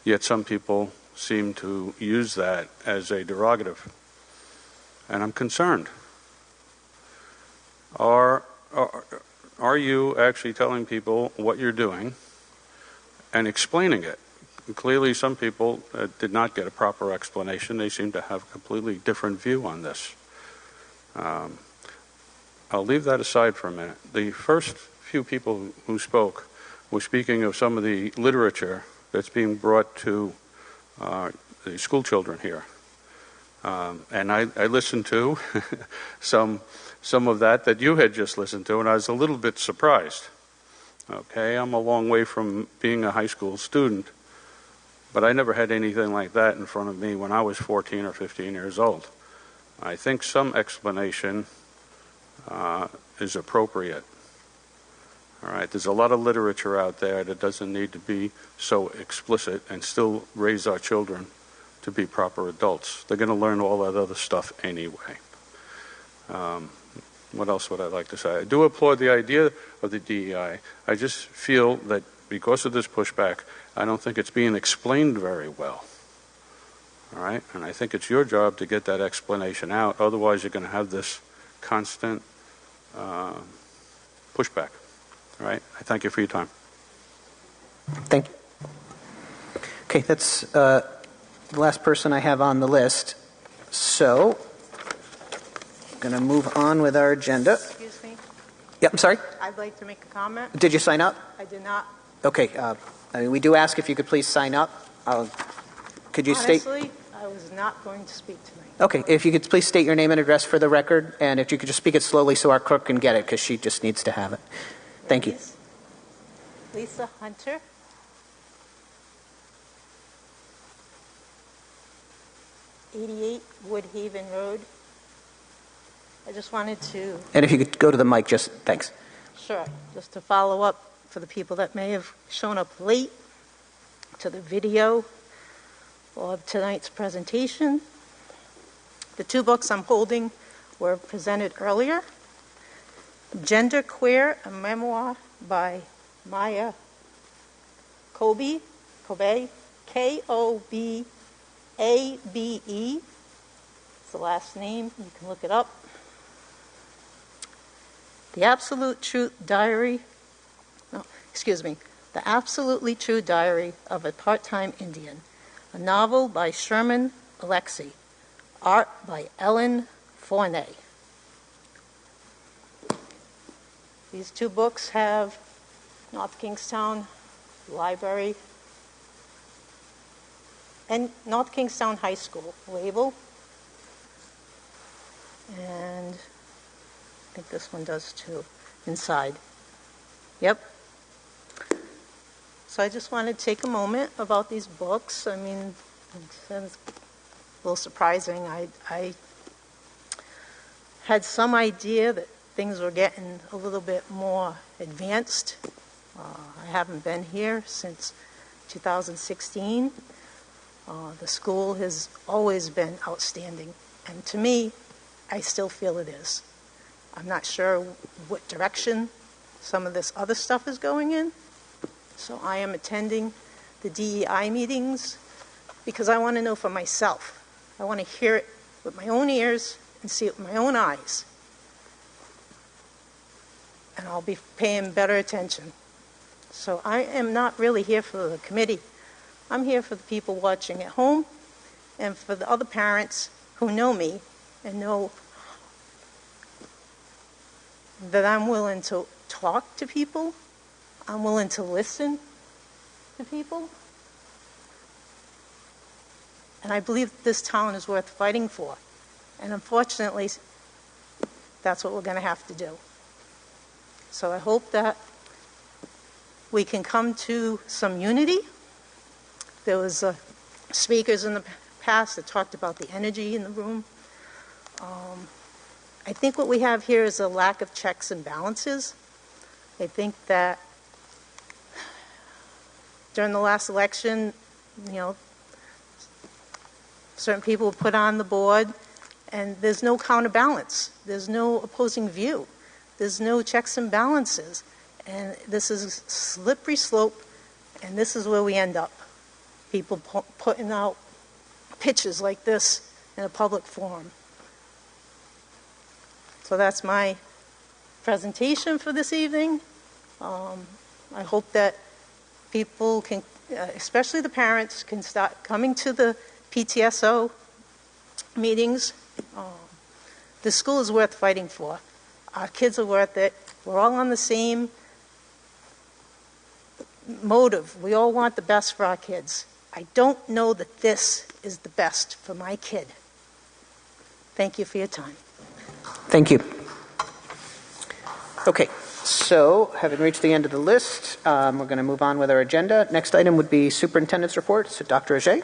yet some people seem to use that as a derogative. And I'm concerned. Are you actually telling people what you're doing and explaining it? Clearly, some people did not get a proper explanation. They seem to have a completely different view on this. I'll leave that aside for a minute. The first few people who spoke were speaking of some of the literature that's being brought to the school children here. And I listened to some of that you had just listened to, and I was a little bit surprised. Okay, I'm a long way from being a high school student, but I never had anything like that in front of me when I was 14 or 15 years old. I think some explanation is appropriate. All right, there's a lot of literature out there that doesn't need to be so explicit and still raise our children to be proper adults. They're going to learn all that other stuff anyway. What else would I like to say? I do applaud the idea of the DEI. I just feel that because of this pushback, I don't think it's being explained very well. All right? And I think it's your job to get that explanation out. Otherwise, you're going to have this constant pushback. All right? I thank you for your time. Thank you. Okay, that's the last person I have on the list. So, I'm going to move on with our agenda. Excuse me? Yep, I'm sorry? I'd like to make a comment. Did you sign up? I did not. Okay, we do ask if you could please sign up. Could you state? Honestly, I was not going to speak tonight. Okay, if you could please state your name and address for the record, and if you could just speak it slowly so our clerk can get it, because she just needs to have it. Thank you. Lisa Hunter. '88 Woodhaven Road. I just wanted to... And if you could go to the mic, just thanks. Sure. Just to follow up for the people that may have shown up late to the video of tonight's presentation. The two books I'm holding were presented earlier. Gender Queer, a memoir by Maya Kobe, K-O-B-A-B-E. It's the last name. You can look it up. The Absolutely True Diary of a Part-Time Indian, a novel by Sherman Alexie, art by Ellen Fournay. These two books have North Kingstown Library and North Kingstown High School label. And I think this one does too, inside. Yep. So I just wanted to take a moment about these books. I mean, it's a little surprising. I had some idea that things were getting a little bit more advanced. I haven't been here since 2016. The school has always been outstanding. And to me, I still feel it is. I'm not sure what direction some of this other stuff is going in. So I am attending the DEI meetings because I want to know for myself. I want to hear it with my own ears and see it with my own eyes. And I'll be paying better attention. So I am not really here for the committee. I'm here for the people watching at home and for the other parents who know me and know that I'm willing to talk to people. I'm willing to listen to people. And I believe this town is worth fighting for. And unfortunately, that's what we're going to have to do. So I hope that we can come to some unity. There was speakers in the past that talked about the energy in the room. I think what we have here is a lack of checks and balances. I think that during the last election, certain people were put on the board, and there's no counterbalance. There's no opposing view. there's no checks and balances. And this is a slippery slope, and this is where we end up. People putting out pictures like this in a public forum. So that's my presentation for this evening. I hope that people can, especially the parents, can start coming to the PTSO meetings. The school is worth fighting for. Our kids are worth it. We're all on the same motive. We all want the best for our kids. I don't know that this is the best for my kid. Thank you for your time. Thank you. Okay, so having reached the end of the list, we're going to move on with our agenda. Next item would be Superintendent's Reports. So Dr. Ajay.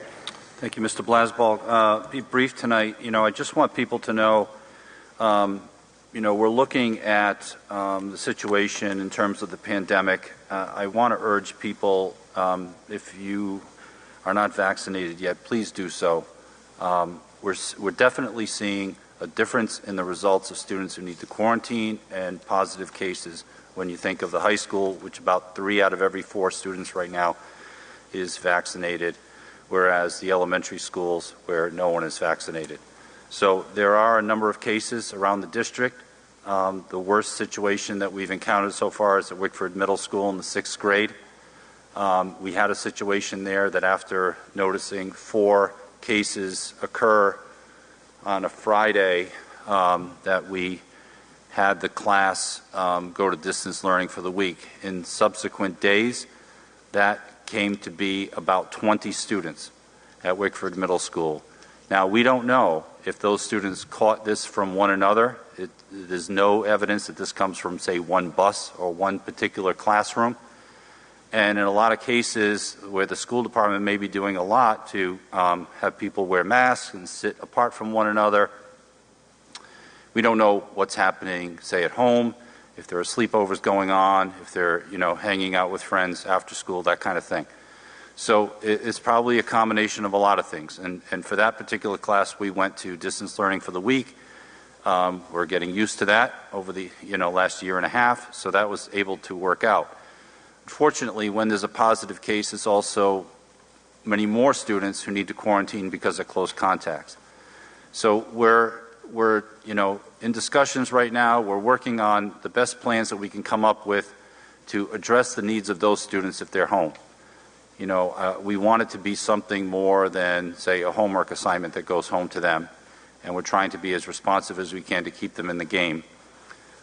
Thank you, Mr. Blasball. Be brief tonight. I just want people to know, we're looking at the situation in terms of the pandemic. I want to urge people, if you are not vaccinated yet, please do so. We're definitely seeing a difference in the results of students who need to quarantine and positive cases when you think of the high school, which about 3 out of every 4 students right now is vaccinated, whereas the elementary schools where no one is vaccinated. So there are a number of cases around the district. The worst situation that we've encountered so far is at Wickford Middle School in the 6th grade. We had a situation there that after noticing 4 cases occur on a Friday, that we had the class go to distance learning for the week. In subsequent days, that came to be about 20 students at Wickford Middle School. Now, we don't know if those students caught this from one another. There's no evidence that this comes from, say, one bus or one particular classroom. And in a lot of cases where the school department may be doing a lot to have people wear masks and sit apart from one another, we don't know what's happening, say, at home, if there are sleepovers going on, if they're, hanging out with friends after school, that kind of thing. So it's probably a combination of a lot of things. And for that particular class, we went to distance learning for the week. We're getting used to that over the, last year and a half, so that was able to work out. Unfortunately, when there's a positive case, it's also many more students who need to quarantine because of close contacts. So we're in discussions right now. We're working on the best plans that we can come up with to address the needs of those students if they're home. We want it to be something more than, say, a homework assignment that goes home to them, and we're trying to be as responsive as we can to keep them in the game.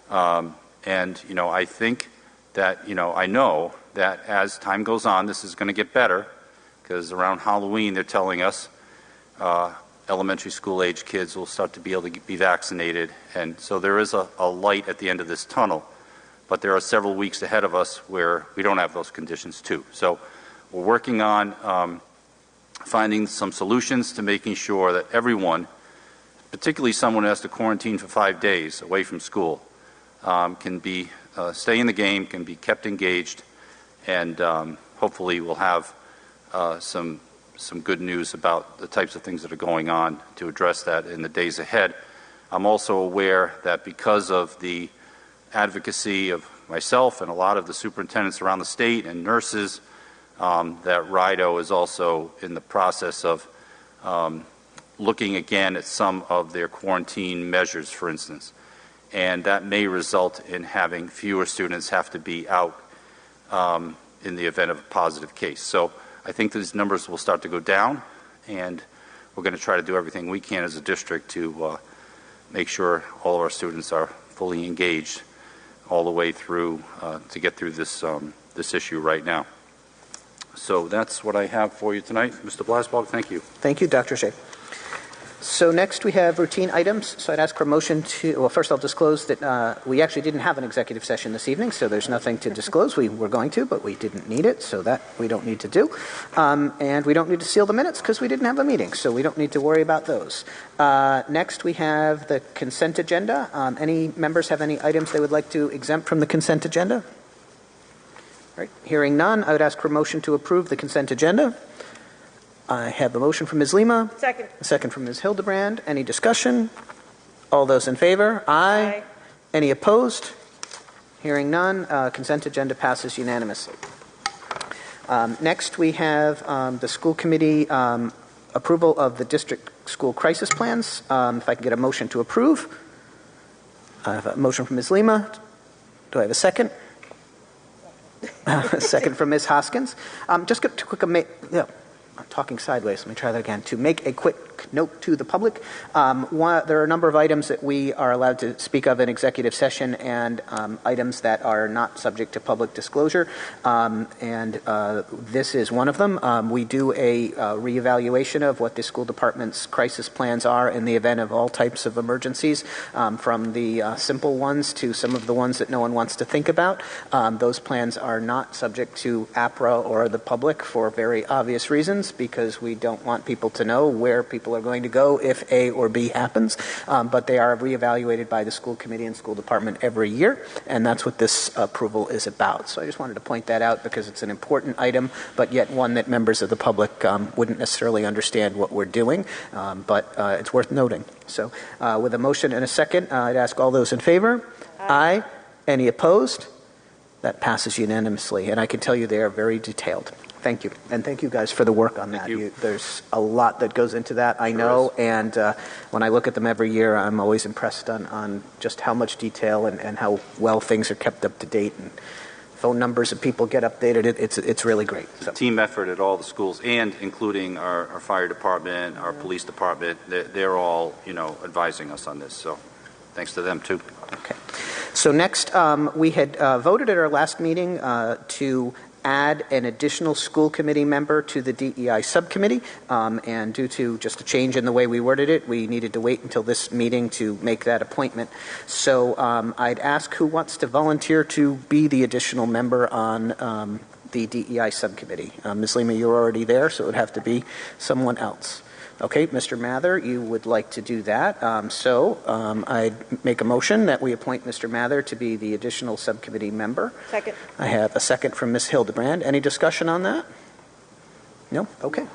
I think that, I know that as time goes on, this is going to get better, because around Halloween, they're telling us elementary school age kids will start to be able to be vaccinated. And so there is a light at the end of this tunnel, but there are several weeks ahead of us where we don't have those conditions too. So we're working on finding some solutions to making sure that everyone, particularly someone who has to quarantine for 5 days away from school, can be stay in the game, can be kept engaged, and hopefully we'll have some good news about the types of things that are going on to address that in the days ahead. I'm also aware that because of the advocacy of myself and a lot of the superintendents around the state and nurses, that RIDO is also in the process of looking again at some of their quarantine measures, for instance. And that may result in having fewer students have to be out in the event of a positive case. So I think these numbers will start to go down, and we're going to try to do everything we can as a district to make sure all of our students are fully engaged all the way through to get through this issue right now. So that's what I have for you tonight. Mr. Blasball, thank you. Thank you, Dr. Shea. So next we have routine items. So I'd ask for a motion to, well, first I'll disclose that we actually didn't have an executive session this evening, so there's nothing to disclose. We were going to, but we didn't need it, so that we don't need to do. And we don't need to seal the minutes because we didn't have a meeting, so we don't need to worry about those. Next we have the consent agenda. Any members have any items they would like to exempt from the consent agenda? All right. Hearing none, I would ask for a motion to approve the consent agenda. I have a motion from Ms. Lima. Second. A second from Ms. Hildebrand. Any discussion? All those in favor? Aye. Any opposed? Hearing none, consent agenda passes unanimously. Next, we have the school committee approval of the district school crisis plans. If I can get a motion to approve. I have a motion from Ms. Lima. Do I have a second? A second from Ms. Hoskins. Just to quick, I'm talking sideways. Let me try that again. To make a quick note to the public, there are a number of items that we are allowed to speak of in executive session, and items that are not subject to public disclosure. This is one of them. We do a reevaluation of what the school department's crisis plans are in the event of all types of emergencies, from the simple ones to some of the ones that no one wants to think about. Those plans are not subject to APRA or the public for very obvious reasons, because we don't want people to know where people are going to go if A or B happens. But they are reevaluated by the school committee and school department every year, and that's what this approval is about. So I just wanted to point that out because it's an important item, but yet one that members of the public wouldn't necessarily understand what we're doing, but it's worth noting. So with a motion and a second, I'd ask all those in favor. Aye. Any opposed? That passes unanimously, and I can tell you they are very detailed. Thank you. And thank you guys for the work on that. There's a lot that goes into that, I know, and when I look at them every year, I'm always impressed on just how much detail and how well things are kept up to date, and phone numbers of people get updated. It's really great. It's a team effort at all the schools, and including our fire department, our police department. They're all, advising us on this, so thanks to them, too. Okay. So next, we had voted at our last meeting to add an additional school committee member to the DEI subcommittee, and due to just a change in the way we worded it, we needed to wait until this meeting to make that appointment. So I'd ask who wants to volunteer to be the additional member on the DEI subcommittee. Ms. Lima, you're already there, so it would have to be someone else. Okay, Mr. Mather, you would like to do that. I'd make a motion that we appoint Mr. Mather to be the additional subcommittee member. Second. I have a second from Ms. Hildebrand. Any discussion on that? No? Okay.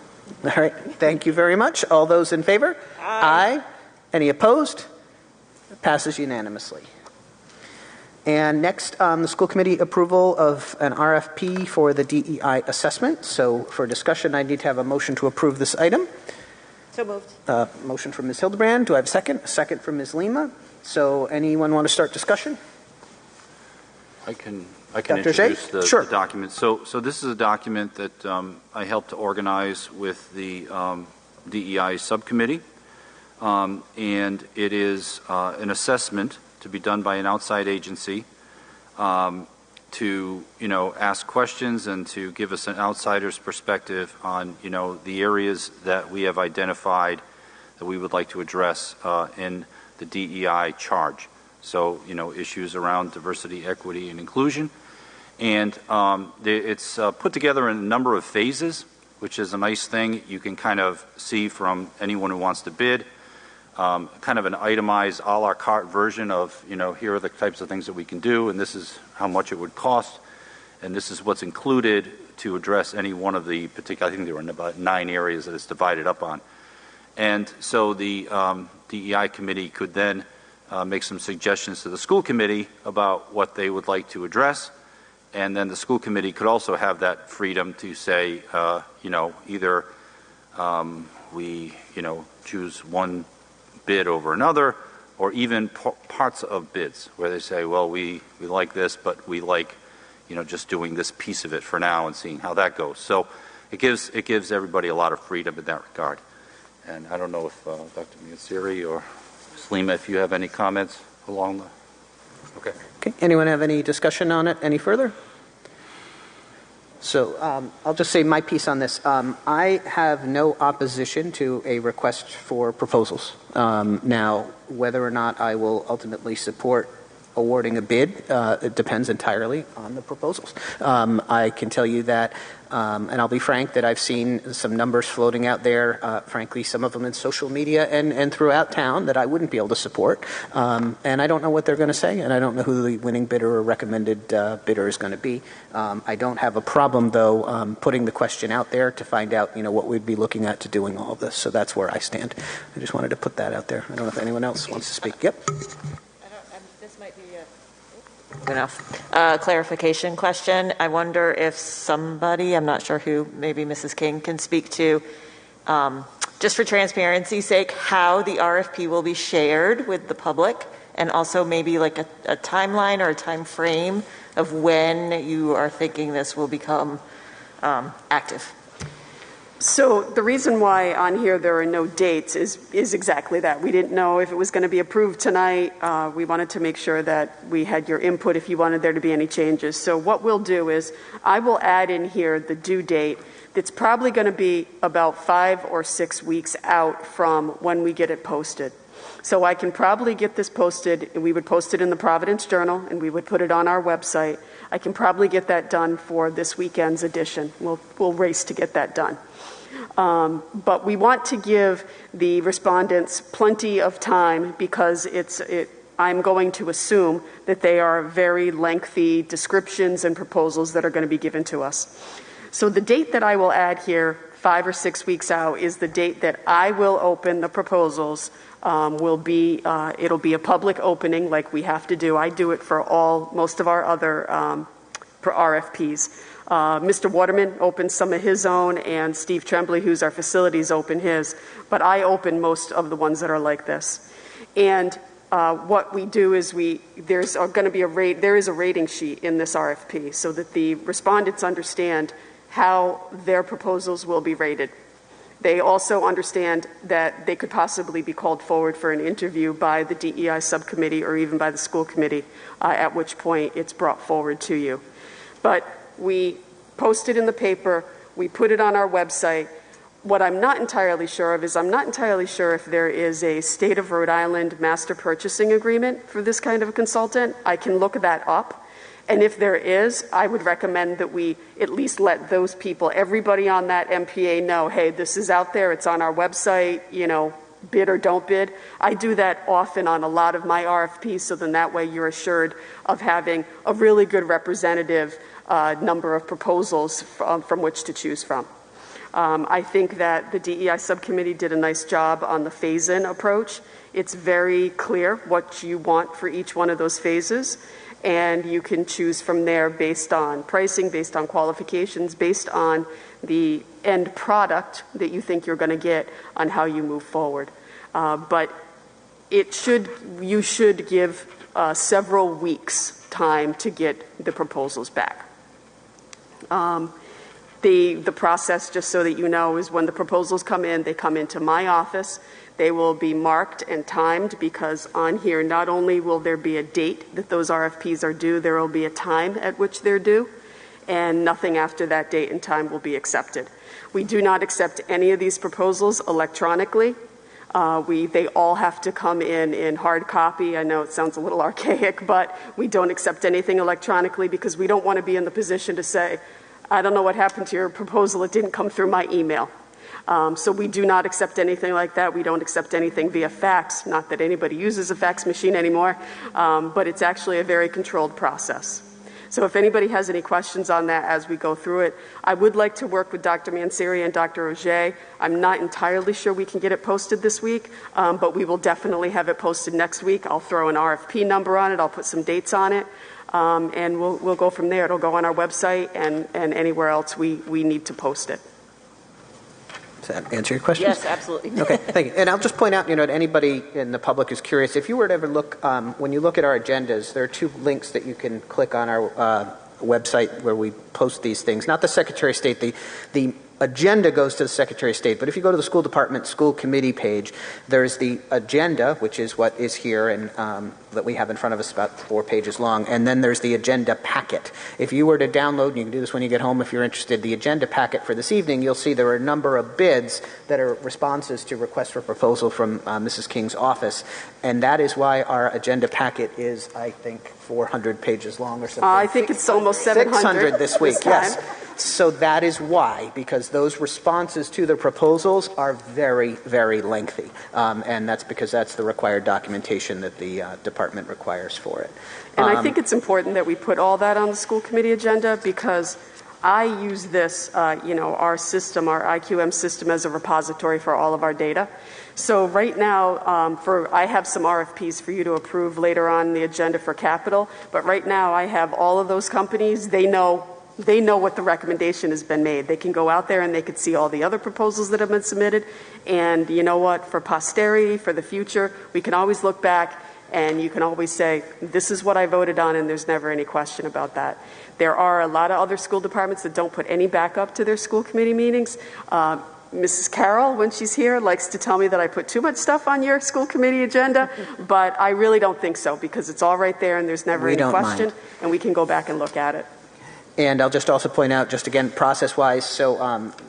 All right. Thank you very much. All those in favor? Aye. Any opposed? It passes unanimously. And next, the school committee approval of an RFP for the DEI assessment. So for discussion, I need to have a motion to approve this item. So moved. Motion from Ms. Hildebrand. Do I have a second? A second from Ms. Lima. So anyone want to start discussion? I can Dr. introduce the Sure. document. So this is a document that I helped to organize with the DEI subcommittee, and it is an assessment to be done by an outside agency to ask questions and to give us an outsider's perspective on the areas that we have identified that we would like to address in the DEI charge. So issues around diversity, equity, and inclusion, and it's put together in a number of phases, which is a nice thing. You can kind of see from anyone who wants to bid. Kind of an itemized a la carte version of, here are the types of things that we can do, and this is how much it would cost, and this is what's included to address any one of the particular, I think there were about 9 areas that it's divided up on. And so the DEI committee could then make some suggestions to the school committee about what they would like to address, and then the school committee could also have that freedom to say, either we, choose one bid over another, or even parts of bids where they say, well, we like this, but we like, just doing this piece of it for now and seeing how that goes. So it gives everybody a lot of freedom in that regard. And I don't know if Dr. Miassiri or Slima, if you have any comments along the... Okay. Anyone have any discussion on it any further? So I'll just say my piece on this. I have no opposition to a request for proposals. Now, whether or not I will ultimately support awarding a bid, it depends entirely on the proposals. I can tell you that, and I'll be frank, that I've seen some numbers floating out there, frankly, some of them in social media and throughout town that I wouldn't be able to support. And I don't know what they're going to say, and I don't know who the winning bidder or recommended bidder is going to be. I don't have a problem, though, putting the question out there to find out, what we'd be looking at to doing all of this. So that's where I stand. I just wanted to put that out there. I don't know if anyone else wants to speak. Yep. This might be Enough. Clarification question. I wonder if somebody, I'm not sure who, maybe Mrs. King can speak to, just for transparency's sake, how the RFP will be shared with the public, and also maybe like a timeline or a time frame of when you are thinking this will become active. So the reason why on here there are no dates is exactly that. We didn't know if it was going to be approved tonight. We wanted to make sure that we had your input if you wanted there to be any changes. So what we'll do is I will add in here the due date. It's probably going to be about 5 or 6 weeks out from when we get it posted. So I can probably get this posted. We would post it in the Providence Journal, and we would put it on our website. I can probably get that done for this weekend's edition. We'll race to get that done. But we want to give the respondents plenty of time because I'm going to assume that they are very lengthy descriptions and proposals that are going to be given to us. So the date that I will add here, 5 or 6 weeks out, is the date that I will open the proposals. It'll be a public opening like we have to do. I do it for most of our other for RFPs. Mr. Waterman opens some of his own, and Steve Tremblay, who's our facilities, open his. But I open most of the ones that are like this. And what we do is there is a rating sheet in this RFP so that the respondents understand how their proposals will be rated. They also understand that they could possibly be called forward for an interview by the DEI subcommittee or even by the school committee, at which point it's brought forward to you. But we post it in the paper, we put it on our website. What I'm not entirely sure of is I'm not entirely sure if there is a State of Rhode Island master purchasing agreement for this kind of a consultant. I can look that up. And if there is, I would recommend that we at least let those people, everybody on that MPA know, hey, this is out there, it's on our website, bid or don't bid. I do that often on a lot of my RFPs, so then that way you're assured of having a really good representative number of proposals from which to choose from. I think that the DEI subcommittee did a nice job on the phase-in approach. It's very clear what you want for each one of those phases, and you can choose from there based on pricing, based on qualifications, based on the end product that you think you're going to get on how you move forward. But you should give several weeks time to get the proposals back. The process, just so that you know, is when the proposals come in, they come into my office. They will be marked and timed because on here, not only will there be a date that those RFPs are due, there will be a time at which they're due, and nothing after that date and time will be accepted. We do not accept any of these proposals electronically. They all have to come in hard copy. I know it sounds a little archaic, but we don't accept anything electronically because we don't want to be in the position to say, I don't know what happened to your proposal, it didn't come through my email. So we do not accept anything like that. We don't accept anything via fax. Not that anybody uses a fax machine anymore, but it's actually a very controlled process. So if anybody has any questions on that as we go through it, I would like to work with Dr. Mansieri and Dr. Auger. I'm not entirely sure we can get it posted this week, but we will definitely have it posted next week. I'll throw an RFP number on it. I'll put some dates on it, and we'll go from there. It'll go on our website and anywhere else we need to post it. Does that answer your questions? Yes, absolutely. Okay, thank you. And I'll just point out, to anybody in the public who's curious, if you were to ever look, when you look at our agendas, there are 2 links that you can click on our website where we post these things. Not the Secretary of State. The agenda goes to the Secretary of State, but if you go to the school department, school committee page, there's the agenda, which is what is here and that we have in front of us, about 4 pages long, and then there's the agenda packet. If you were to download, and you can do this when you get home if you're interested, the agenda packet for this evening, you'll see there are a number of bids that are responses to requests for proposal from Mrs. King's office, and that is why our agenda packet is, I think, 400 pages long or something. I think it's almost 700 600 this week, yes. time. So that is why, because those responses to the proposals are very, very lengthy. And that's because that's the required documentation that the department requires for it. And I think it's important that we put all that on the school committee agenda because I use this, our system, our IQM system, as a repository for all of our data. So right now, I have some RFPs for you to approve later on the agenda for capital, but right now I have all of those companies. They know what the recommendation has been made. They can go out there and they can see all the other proposals that have been submitted. And you know what? For posterity, for the future, we can always look back and you can always say, this is what I voted on, and there's never any question about that. There are a lot of other school departments that don't put any backup to their school committee meetings. Mrs. Carroll, when she's here, likes to tell me that I put too much stuff on your school committee agenda, but I really don't think so, because it's all right there and there's never any question, and we can go back and look at it. And I'll just also point out, just again, process-wise, so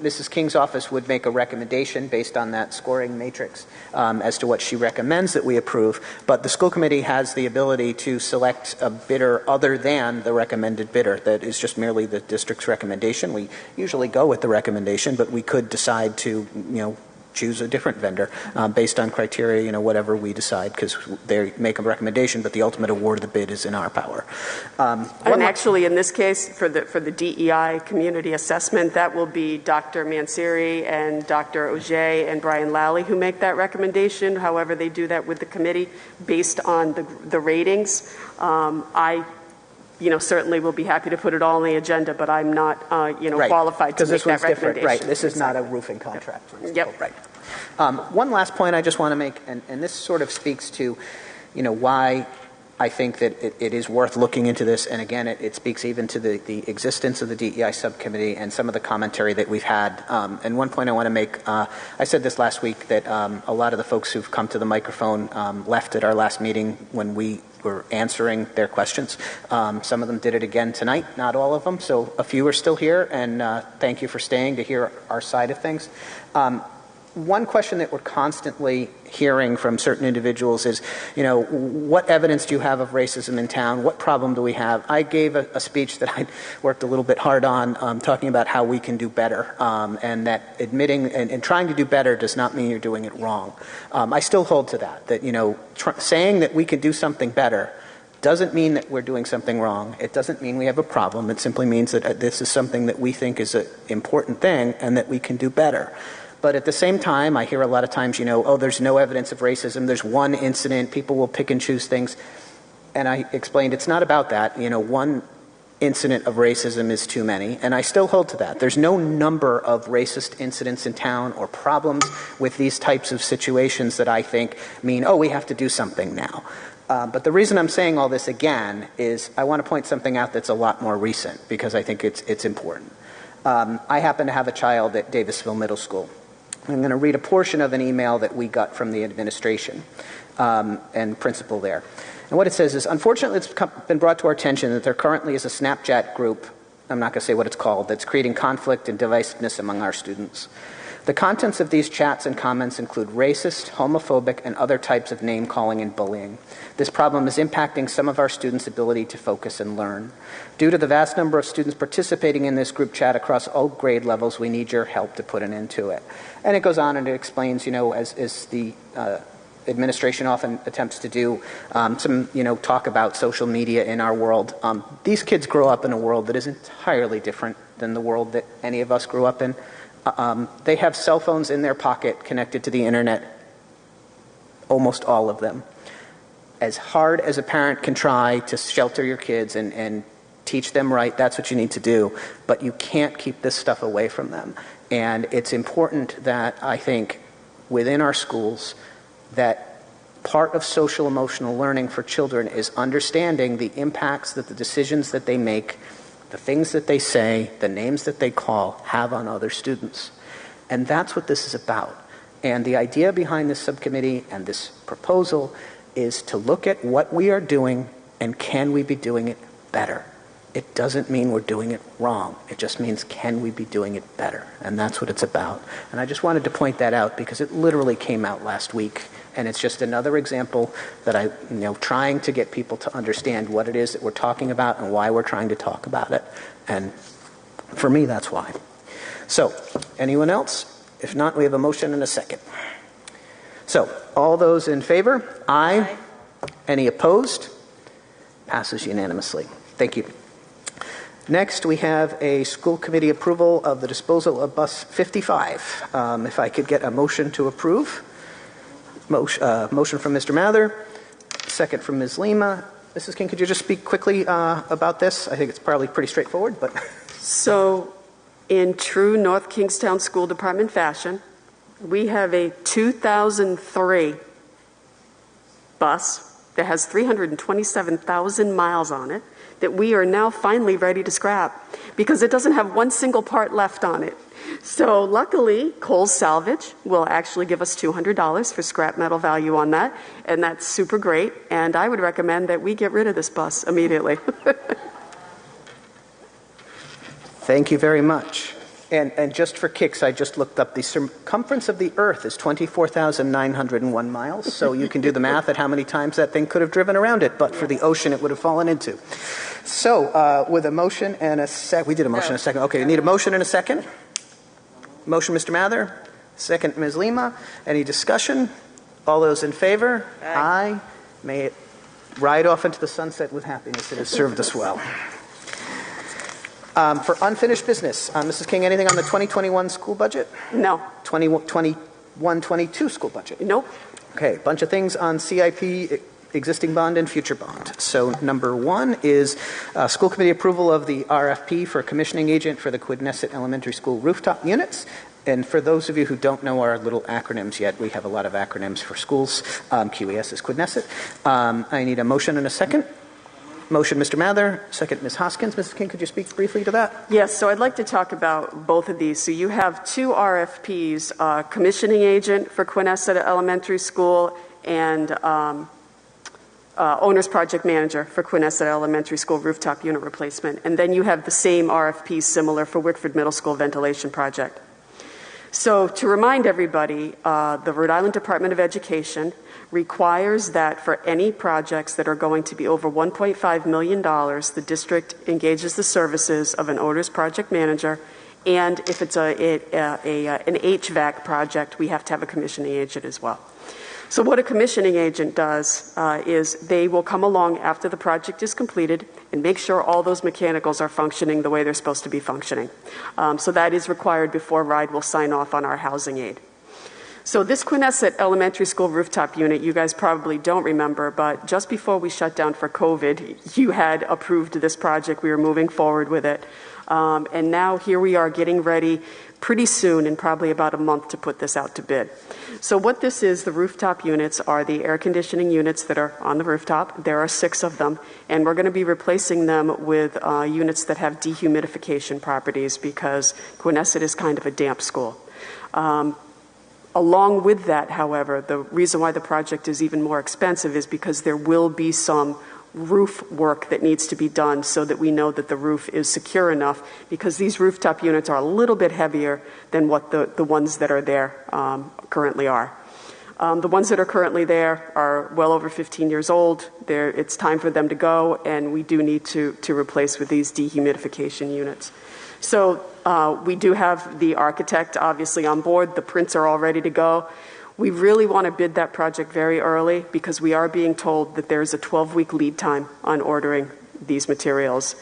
Mrs. King's office would make a recommendation based on that scoring matrix as to what she recommends that we approve, but the school committee has the ability to select a bidder other than the recommended bidder. That is just merely the district's recommendation. We usually go with the recommendation, but we could decide to, choose a different vendor based on criteria, whatever we decide, because they make a recommendation, but the ultimate award of the bid is in our power. And actually, in this case, for the DEI community assessment, that will be Dr. Mansiri and Dr. Auger and Brian Lally who make that recommendation. However, they do that with the committee based on the ratings. I certainly will be happy to put it all on the agenda, but I'm not, qualified to make that recommendation. Right, this is not a roofing contract. Yep. Right. One last point I just want to make, and this sort of speaks to, why I think that it is worth looking into this, and again, it speaks even to the existence of the DEI subcommittee and some of the commentary that we've had. And one point I want to make, I said this last week, that a lot of the folks who've come to the microphone left at our last meeting when we were answering their questions. Some of them did it again tonight, not all of them, so a few are still here, and thank you for staying to hear our side of things. One question that we're constantly hearing from certain individuals is, what evidence do you have of racism in town? What problem do we have? I gave a speech that I worked a little bit hard on, talking about how we can do better, and that admitting and trying to do better does not mean you're doing it wrong. I still hold to that saying that we can do something better doesn't mean that we're doing something wrong. It doesn't mean we have a problem. It simply means that this is something that we think is an important thing and that we can do better. But at the same time, I hear a lot of times, there's no evidence of racism. There's one incident. People will pick and choose things. And I explained it's not about that. One incident of racism is too many. And I still hold to that. There's no number of racist incidents in town or problems with these types of situations that I think mean, we have to do something now. But the reason I'm saying all this again is I want to point something out that's a lot more recent, because I think it's important. I happen to have a child at Davisville Middle School. I'm going to read a portion of an email that we got from the administration and principal there. And what it says is, unfortunately, it's been brought to our attention that there currently is a Snapchat group, I'm not going to say what it's called, that's creating conflict and divisiveness among our students. The contents of these chats and comments include racist, homophobic, and other types of name-calling and bullying. This problem is impacting some of our students' ability to focus and learn. Due to the vast number of students participating in this group chat across all grade levels, we need your help to put an end to it. And it goes on and it explains, as the administration often attempts to do, some, talk about social media in our world. These kids grow up in a world that is entirely different than the world that any of us grew up in. They have cell phones in their pocket connected to the internet, almost all of them. As hard as a parent can try to shelter your kids and teach them right, that's what you need to do. But you can't keep this stuff away from them. And it's important that, I think, within our schools, that part of social emotional learning for children is understanding the impacts that the decisions that they make, the things that they say, the names that they call, have on other students. And that's what this is about. And the idea behind this subcommittee and this proposal is to look at what we are doing and can we be doing it better. It doesn't mean we're doing it wrong. It just means can we be doing it better? And that's what it's about. And I just wanted to point that out because it literally came out last week. And it's just another example that trying to get people to understand what it is that we're talking about and why we're trying to talk about it. And for me, that's why. So, anyone else? If not, we have a motion and a second. So, all those in favor? Aye. Any opposed? Passes unanimously. Thank you. Next, we have a school committee approval of the disposal of bus 55. If I could get a motion to approve. Motion from Mr. Mather, second from Ms. Lima. Mrs. King, could you just speak quickly about this? I think it's probably pretty straightforward, but... So, in true North Kingstown School Department fashion, we have a 2003 bus that has 327,000 miles on it that we are now finally ready to scrap because it doesn't have one single part left on it. So luckily, Kohl's Salvage will actually give us $200 for scrap metal value on that, and that's super great, and I would recommend that we get rid of this bus immediately. Thank you very much. And just for kicks, I just looked up the circumference of the Earth is 24,901 miles, so you can do the math at how many times that thing could have driven around it, but for the ocean it would have fallen into. So, with a motion and a second, we did a motion and a second. Okay, you need a motion and a second? Motion, Mr. Mather. Second, Ms. Lima. Any discussion? All those in favor? Aye. May it ride off into the sunset with happiness. It has served us well. For unfinished business, Mrs. King, anything on the 2021 school budget? No. 21-22 school budget? Nope. Okay, bunch of things on CIP, existing bond and future bond. So number one is school committee approval of the RFP for commissioning agent for the Quinnesset Elementary School rooftop units. And for those of you who don't know our little acronyms yet, we have a lot of acronyms for schools. QES is Quinnesset. I need a motion and a second. Motion, Mr. Mather. Second, Ms. Hoskins. Mrs. King, could you speak briefly to that? Yes, so I'd like to talk about both of these. So you have two RFPs, commissioning agent for Quinnesset Elementary School and owner's project manager for Quinnesset Elementary School rooftop unit replacement. And then you have the same RFP similar for Wickford Middle School ventilation project. So to remind everybody, the Rhode Island Department of Education requires that for any projects that are going to be over $1.5 million, the district engages the services of an owner's project manager, and if it's an HVAC project, we have to have a commissioning agent as well. So what a commissioning agent does is they will come along after the project is completed and make sure all those mechanicals are functioning the way they're supposed to be functioning. So that is required before RIDE will sign off on our housing aid. So this Quinnesset Elementary School rooftop unit, you guys probably don't remember, but just before we shut down for COVID, you had approved this project. We were moving forward with it. And now here we are getting ready pretty soon, in probably about a month, to put this out to bid. So what this is, the rooftop units are the air conditioning units that are on the rooftop. There are 6 of them, and we're going to be replacing them with units that have dehumidification properties because Quinnesset is kind of a damp school. Along with that, however, the reason why the project is even more expensive is because there will be some roof work that needs to be done so that we know that the roof is secure enough, because these rooftop units are a little bit heavier than what the ones that are there currently are. The ones that are currently there are well over 15 years old. It's time for them to go, and we do need to replace with these dehumidification units. So we do have the architect obviously on board. The prints are all ready to go. We really want to bid that project very early because we are being told that there's a 12-week lead time on ordering these materials.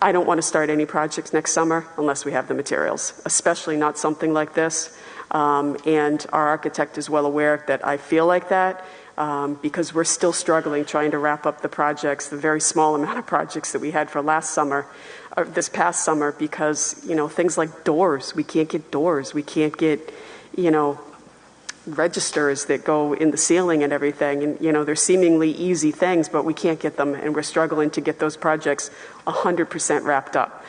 I don't want to start any projects next summer unless we have the materials, especially not something like this. And our architect is well aware that I feel like that because we're still struggling trying to wrap up the projects, the very small amount of projects that we had for last summer, or this past summer, because, things like doors, we can't get doors, we can't get, registers that go in the ceiling and everything, and they're seemingly easy things, but we can't get them, and we're struggling to get those projects 100% wrapped up.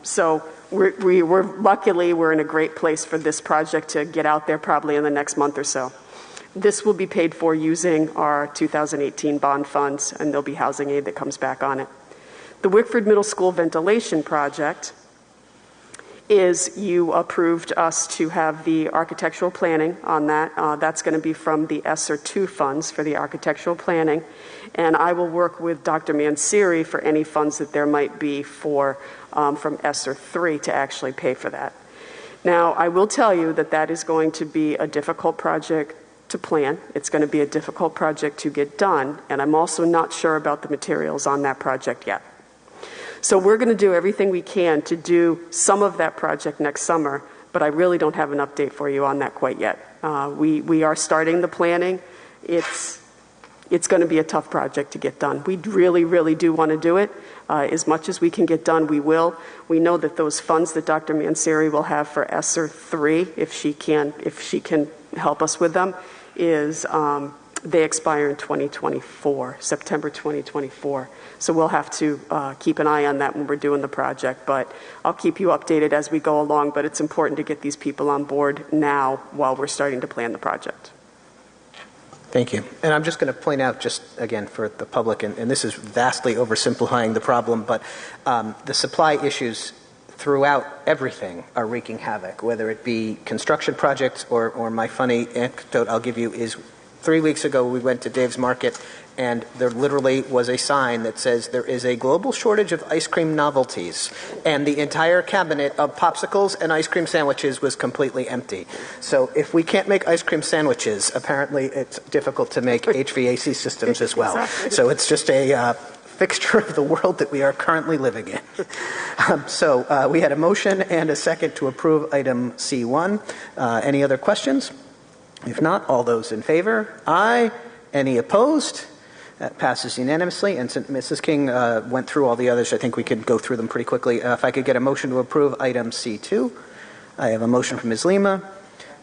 So luckily we're in a great place for this project to get out there probably in the next month or so. This will be paid for using our 2018 bond funds, and there'll be housing aid that comes back on it. The Wickford Middle School ventilation project is you approved us to have the architectural planning on that. That's going to be from the ESSER 2 funds for the architectural planning. And I will work with Dr. Mansiri for any funds that there might be for from ESSER 3 to actually pay for that. Now, I will tell you that that is going to be a difficult project to plan. It's going to be a difficult project to get done. And I'm also not sure about the materials on that project yet. So we're going to do everything we can to do some of that project next summer, but I really don't have an update for you on that quite yet. We are starting the planning. It's going to be a tough project to get done. We really, really do want to do it. As much as we can get done, we will. We know that those funds that Dr. Mansieri will have for ESSER 3, if she can help us with them, they expire in 2024, September 2024. So we'll have to keep an eye on that when we're doing the project. But I'll keep you updated as we go along. But it's important to get these people on board now while we're starting to plan the project. Thank you. And I'm just going to point out, just again for the public, and this is vastly oversimplifying the problem, but the supply issues throughout everything are wreaking havoc, whether it be construction projects or my funny anecdote I'll give you is 3 weeks ago we went to Dave's Market and there literally was a sign that says there is a global shortage of ice cream novelties, and the entire cabinet of popsicles and ice cream sandwiches was completely empty. So if we can't make ice cream sandwiches, apparently it's difficult to make HVAC systems as well. Exactly. So it's just a fixture of the world that we are currently living in. So we had a motion and a second to approve item C1. Any other questions? If not, all those in favor? Aye. Any opposed? That passes unanimously. And since Mrs. King went through all the others, I think we could go through them pretty quickly. If I could get a motion to approve item C2. I have a motion from Ms. Lima,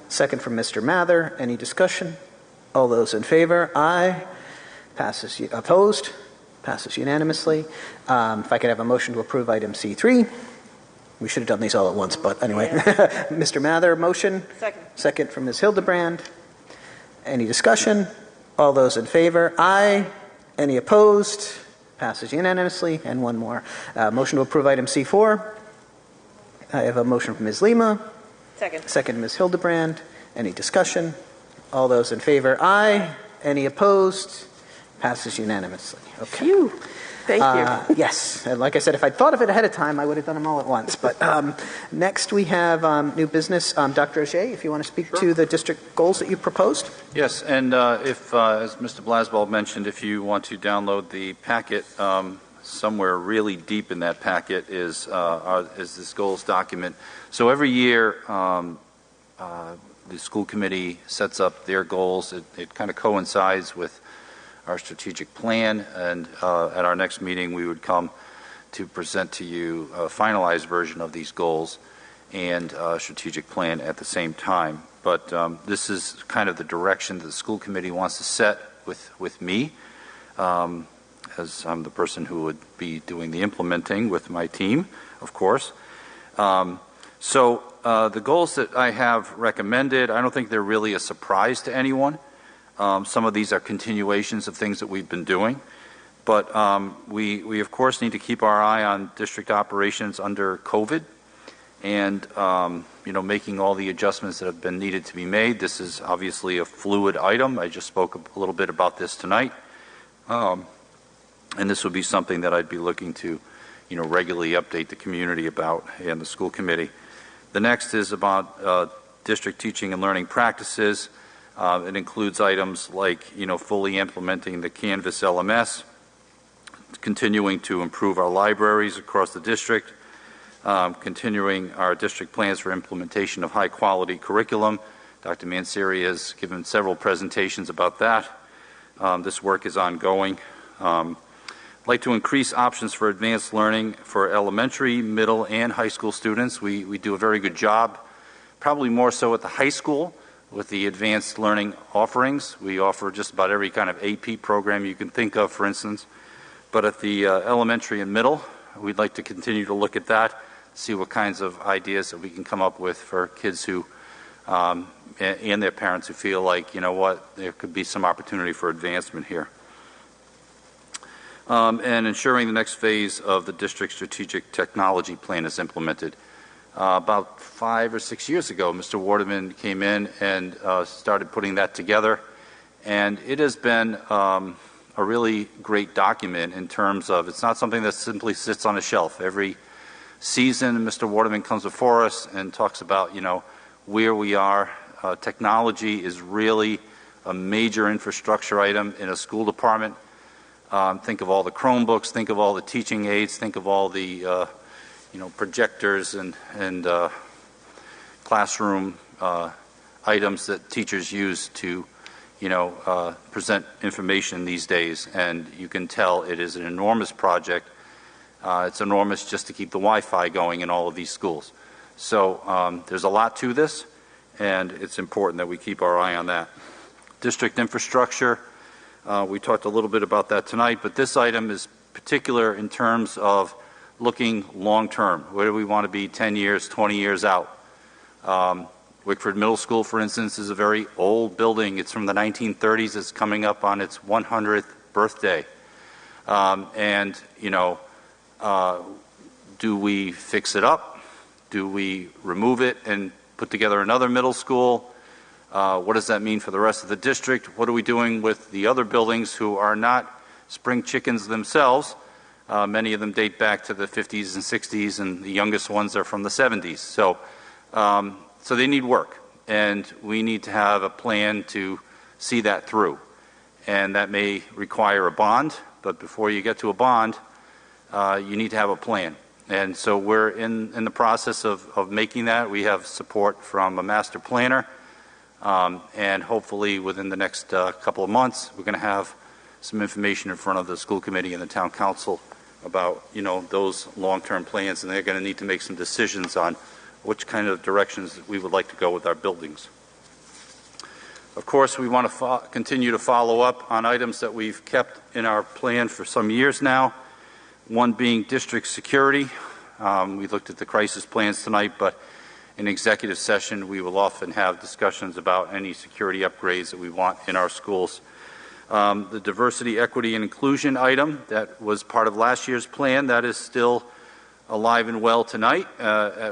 second from Mr. Mather. Any discussion? All those in favor? Aye. Passes. Opposed? Passes unanimously. If I could have a motion to approve item C3. We should have done these all at once, but anyway. Yeah. Mr. Mather, motion. Second. Second from Ms. Hildebrand. Any discussion? All those in favor? Aye. Any opposed? Passes unanimously. And one more. Motion to approve item C4. I have a motion from Ms. Lima. Second. Second, Ms. Hildebrand. Any discussion? All those in favor? Aye. Any opposed? Passes unanimously. Okay. Phew. Thank you. Yes. And like I said, if I'd thought of it ahead of time, I would have done them all at once. But next we have new business. Dr. Ajay, if you want to speak to the district goals that you proposed. Yes, and if, as Mr. Blaswell mentioned, if you want to download the packet, somewhere really deep in that packet is this goals document. So every year, the school committee sets up their goals. It kind of coincides with our strategic plan, and at our next meeting we would come to present to you a finalized version of these goals and strategic plan at the same time. But this is kind of the direction that the school committee wants to set with me, as I'm the person who would be doing the implementing with my team, of course. So the goals that I have recommended, I don't think they're really a surprise to anyone. Some of these are continuations of things that we've been doing, but we of course need to keep our eye on district operations under COVID, and making all the adjustments that have been needed to be made. This is obviously a fluid item. I just spoke a little bit about this tonight, and this would be something that I'd be looking to, regularly update the community about and the school committee. The next is about district teaching and learning practices. It includes items like, fully implementing the Canvas LMS, continuing to improve our libraries across the district, continuing our district plans for implementation of high-quality curriculum. Dr. Mansieri has given several presentations about that. This work is ongoing. I'd like to increase options for advanced learning for elementary, middle, and high school students. We do a very good job, probably more so at the high school, with the advanced learning offerings. We offer just about every kind of AP program you can think of, for instance. But at the elementary and middle, we'd like to continue to look at that, see what kinds of ideas that we can come up with for kids who, and their parents who feel like, there could be some opportunity for advancement here. And ensuring the next phase of the district strategic technology plan is implemented. About 5 or 6 years ago, Mr. Waterman came in and started putting that together, and it has been a really great document in terms of, it's not something that simply sits on a shelf. Every season, Mr. Waterman comes before us and talks about, where we are. Technology is really a major infrastructure item in a school department. Think of all the Chromebooks, think of all the teaching aids, think of all the projectors and classroom items that teachers use to present information these days. And you can tell it is an enormous project. It's enormous just to keep the Wi-Fi going in all of these schools. So there's a lot to this, and it's important that we keep our eye on that. District infrastructure, we talked a little bit about that tonight, but this item is particular in terms of looking long-term. Where do we want to be 10 years, 20 years out? Wickford Middle School, for instance, is a very old building. It's from the 1930s. It's coming up on its 100th birthday. Do we fix it up? Do we remove it and put together another middle school? What does that mean for the rest of the district? What are we doing with the other buildings who are not spring chickens themselves? Many of them date back to the 50s and 60s, and the youngest ones are from the 70s. So they need work, and we need to have a plan to see that through. And that may require a bond, but before you get to a bond, you need to have a plan. And so we're in the process of making that. We have support from a master planner, and hopefully within the next couple of months, we're going to have some information in front of the school committee and the town council about those long-term plans, and they're going to need to make some decisions on which kind of directions we would like to go with our buildings. Of course, we want to continue to follow up on items that we've kept in our plan for some years now, one being district security. We looked at the crisis plans tonight, but in executive session, we will often have discussions about any security upgrades that we want in our schools. The diversity, equity, and inclusion item that was part of last year's plan, that is still alive and well tonight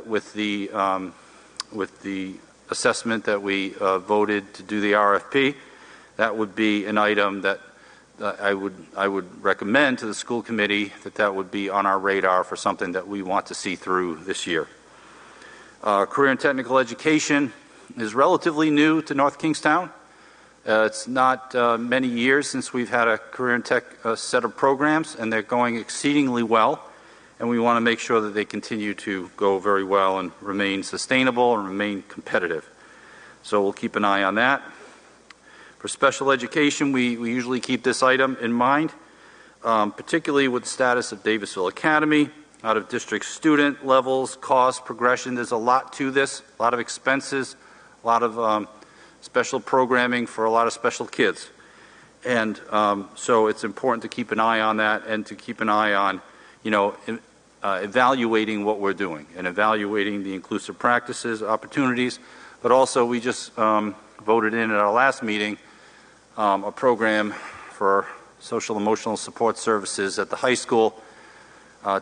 with the assessment that we voted to do the RFP. That would be an item that I would recommend to the school committee that would be on our radar for something that we want to see through this year. Career and technical education is relatively new to North Kingstown. It's not many years since we've had a career and tech set of programs, and they're going exceedingly well. And we want to make sure that they continue to go very well and remain sustainable and remain competitive. So we'll keep an eye on that. For special education, we usually keep this item in mind, particularly with the status of Davisville Academy, out of district student levels, cost, progression. There's a lot to this, a lot of expenses, a lot of special programming for a lot of special kids. And so it's important to keep an eye on that and to keep an eye on evaluating what we're doing and evaluating the inclusive practices, opportunities, but also we just voted in at our last meeting a program for social emotional support services at the high school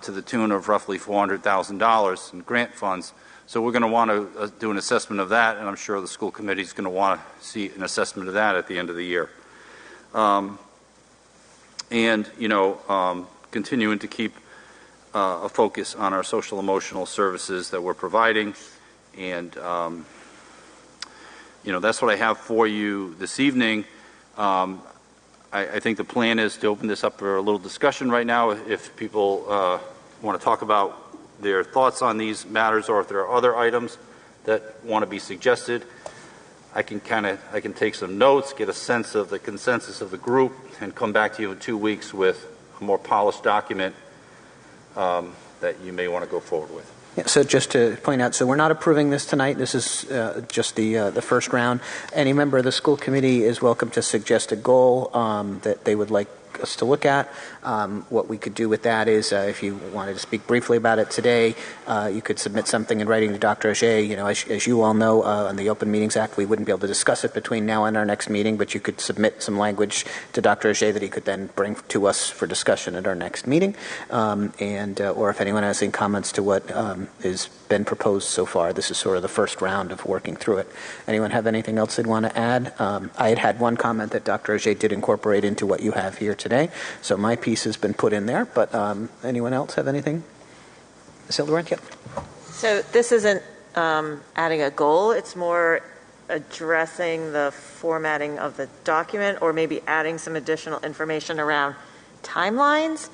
to the tune of roughly $400,000 in grant funds. So we're going to want to do an assessment of that, and I'm sure the school committee is going to want to see an assessment of that at the end of the year. Continuing to keep a focus on our social emotional services that we're providing, and that's what I have for you this evening. I think the plan is to open this up for a little discussion right now if people want to talk about their thoughts on these matters, or if there are other items that want to be suggested. I can take some notes, get a sense of the consensus of the group, and come back to you in 2 weeks with a more polished document that you may want to go forward with. Yeah, so just to point out, so we're not approving this tonight. This is just the first round. Any member of the school committee is welcome to suggest a goal that they would like us to look at. What we could do with that is, if you wanted to speak briefly about it today, you could submit something in writing to Dr. Auger. As you all know, on the Open Meetings Act, we wouldn't be able to discuss it between now and our next meeting, but you could submit some language to Dr. Auger that he could then bring to us for discussion at our next meeting. Or if anyone has any comments to what has been proposed so far, this is sort of the first round of working through it. Anyone have anything else they'd want to add? I had one comment that Dr. Auger did incorporate into what you have here today, so my piece has been put in there, but anyone else have anything? Ms. Hildebrand? Yep. So this isn't adding a goal, it's more addressing the formatting of the document, or maybe adding some additional information around timelines.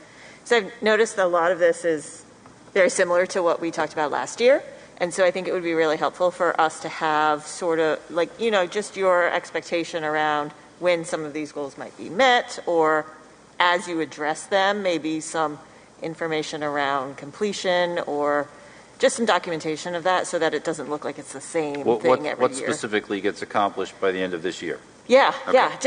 So I've noticed that a lot of this is very similar to what we talked about last year. And so I think it would be really helpful for us to have sort of like, just your expectation around when some of these goals might be met, or as you address them, maybe some information around completion or just some documentation of that so that it doesn't look like it's the same thing every year. What specifically gets accomplished by the end of this year? Yeah, Okay. yeah.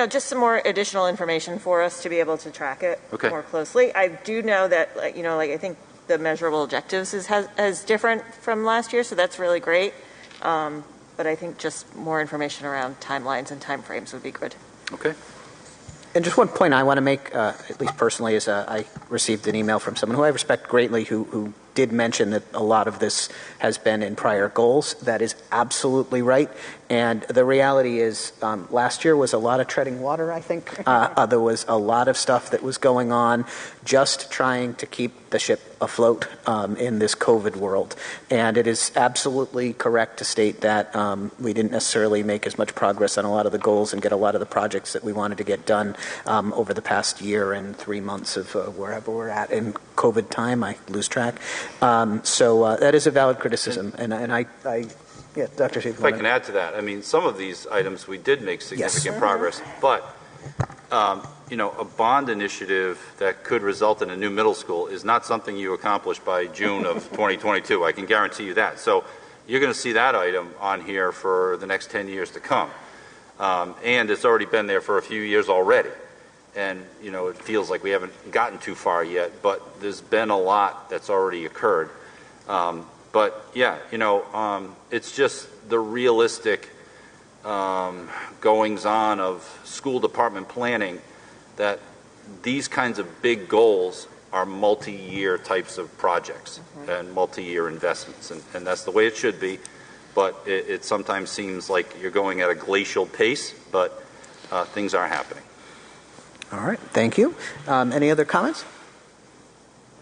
Just some more additional information for us to be able to track it more closely. I do know that, I think the measurable objectives is different from last year, so that's really great. But I think just more information around timelines and timeframes would be good. Okay. And just one point I want to make, at least personally, is I received an email from someone who I respect greatly who did mention that a lot of this has been in prior goals. That is absolutely right. And the reality is last year was a lot of treading water, I think. There was a lot of stuff that was going on just trying to keep the ship afloat in this COVID world. And it is absolutely correct to state that we didn't necessarily make as much progress on a lot of the goals and get a lot of the projects that we wanted to get done over the past year and 3 months of wherever we're at in COVID time. I lose track. So that is a valid criticism. And yeah, Dr. Chief. If I can add to that, I mean, some of these items we did make significant progress, but a bond initiative that could result in a new middle school is not something you accomplish by June of 2022. I can guarantee you that. So you're going to see that item on here for the next 10 years to come. And it's already been there for a few years already. And, it feels like we haven't gotten too far yet, but there's been a lot that's already occurred. But yeah, it's just the realistic goings on of school department planning that these kinds of big goals are multi-year types of projects and multi-year investments. And that's the way it should be. But it sometimes seems like you're going at a glacial pace, but things are happening. All right. Thank you. Any other comments?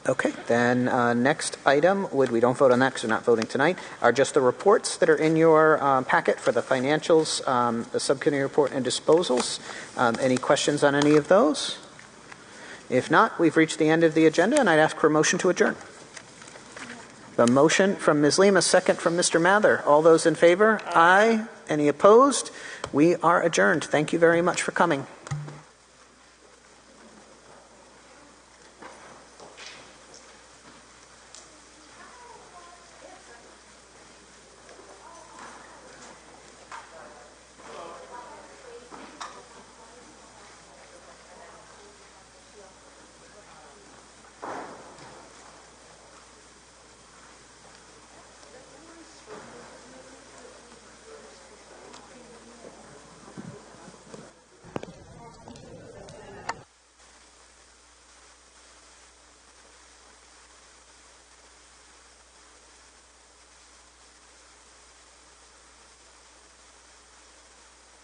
Okay, then next item, we don't vote on that because we're not voting tonight, are just the reports that are in your packet for the financials, the subcommittee report and disposals. Any questions on any of those? If not, we've reached the end of the agenda, and I'd ask for a motion to adjourn. The motion from Ms. Lima, second from Mr. Mather. All those in favor? Aye. Any opposed? We are adjourned. Thank you very much for coming.